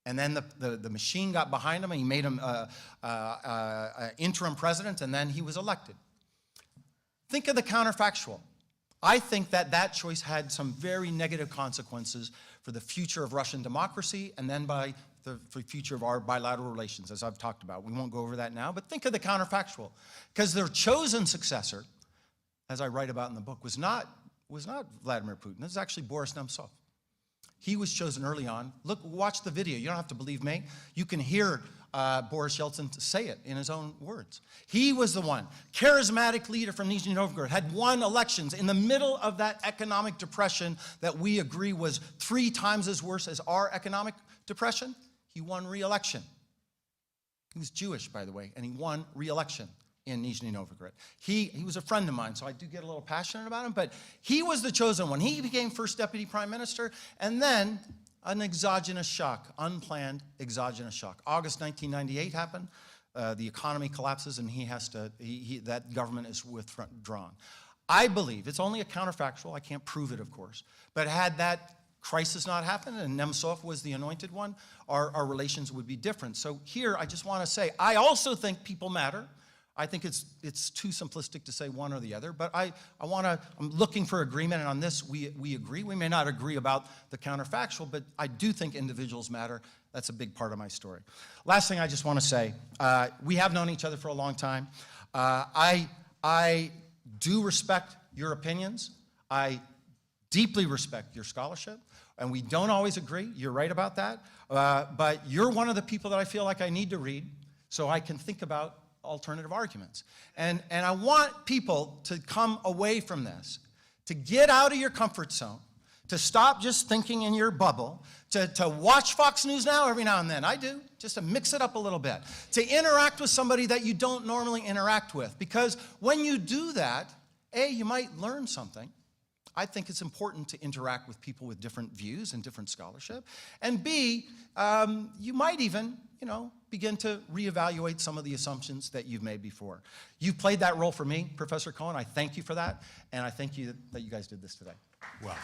And then the machine got behind him, and he made him interim president, and then he was elected. Think of the counterfactual. I think that choice had some very negative consequences for the future of Russian democracy, and then for the future of our bilateral relations, as I've talked about. We won't go over that now, but think of the counterfactual. Because their chosen successor, as I write about in the book, was not Vladimir Putin. This is actually Boris Nemtsov. He was chosen early on. Look, watch the video. You don't have to believe me. You can hear Boris Yeltsin say it in his own words. He was the one, charismatic leader from Nizhny Novgorod, had won elections in the middle of that economic depression that we agree was 3 times as worse as our economic depression. He won re-election. He was Jewish, by the way, and he won re-election in Nizhny Novgorod. He was a friend of mine, so I do get a little passionate about him, but he was the chosen one. He became first deputy prime minister, and then an exogenous shock, unplanned exogenous shock. August 1998 happened. The economy collapses, and that government is withdrawn. I believe, it's only a counterfactual, I can't prove it, of course, but had that crisis not happened and Nemtsov was the anointed one, our relations would be different. So here, I just want to say, I also think people matter. I think it's too simplistic to say one or the other, but I'm looking for agreement, and on this we agree. We may not agree about the counterfactual, but I do think individuals matter. That's a big part of my story. Last thing I just want to say, we have known each other for a long time. I do respect your opinions. I deeply respect your scholarship, and we don't always agree. You're right about that, but you're one of the people that I feel like I need to read so I can think about alternative arguments. And I want people to come away from this, to get out of your comfort zone, to stop just thinking in your bubble, to watch Fox News Now every now and then. I do, just to mix it up a little bit, to interact with somebody that you don't normally interact with. Because when you do that, A, you might learn something. I think it's important to interact with people with different views and different scholarship. And B, you might even, begin to reevaluate some of the assumptions that you've made before. You've played that role for me, Professor Cohen. I thank you for that, and I thank you that you guys did this today. Well.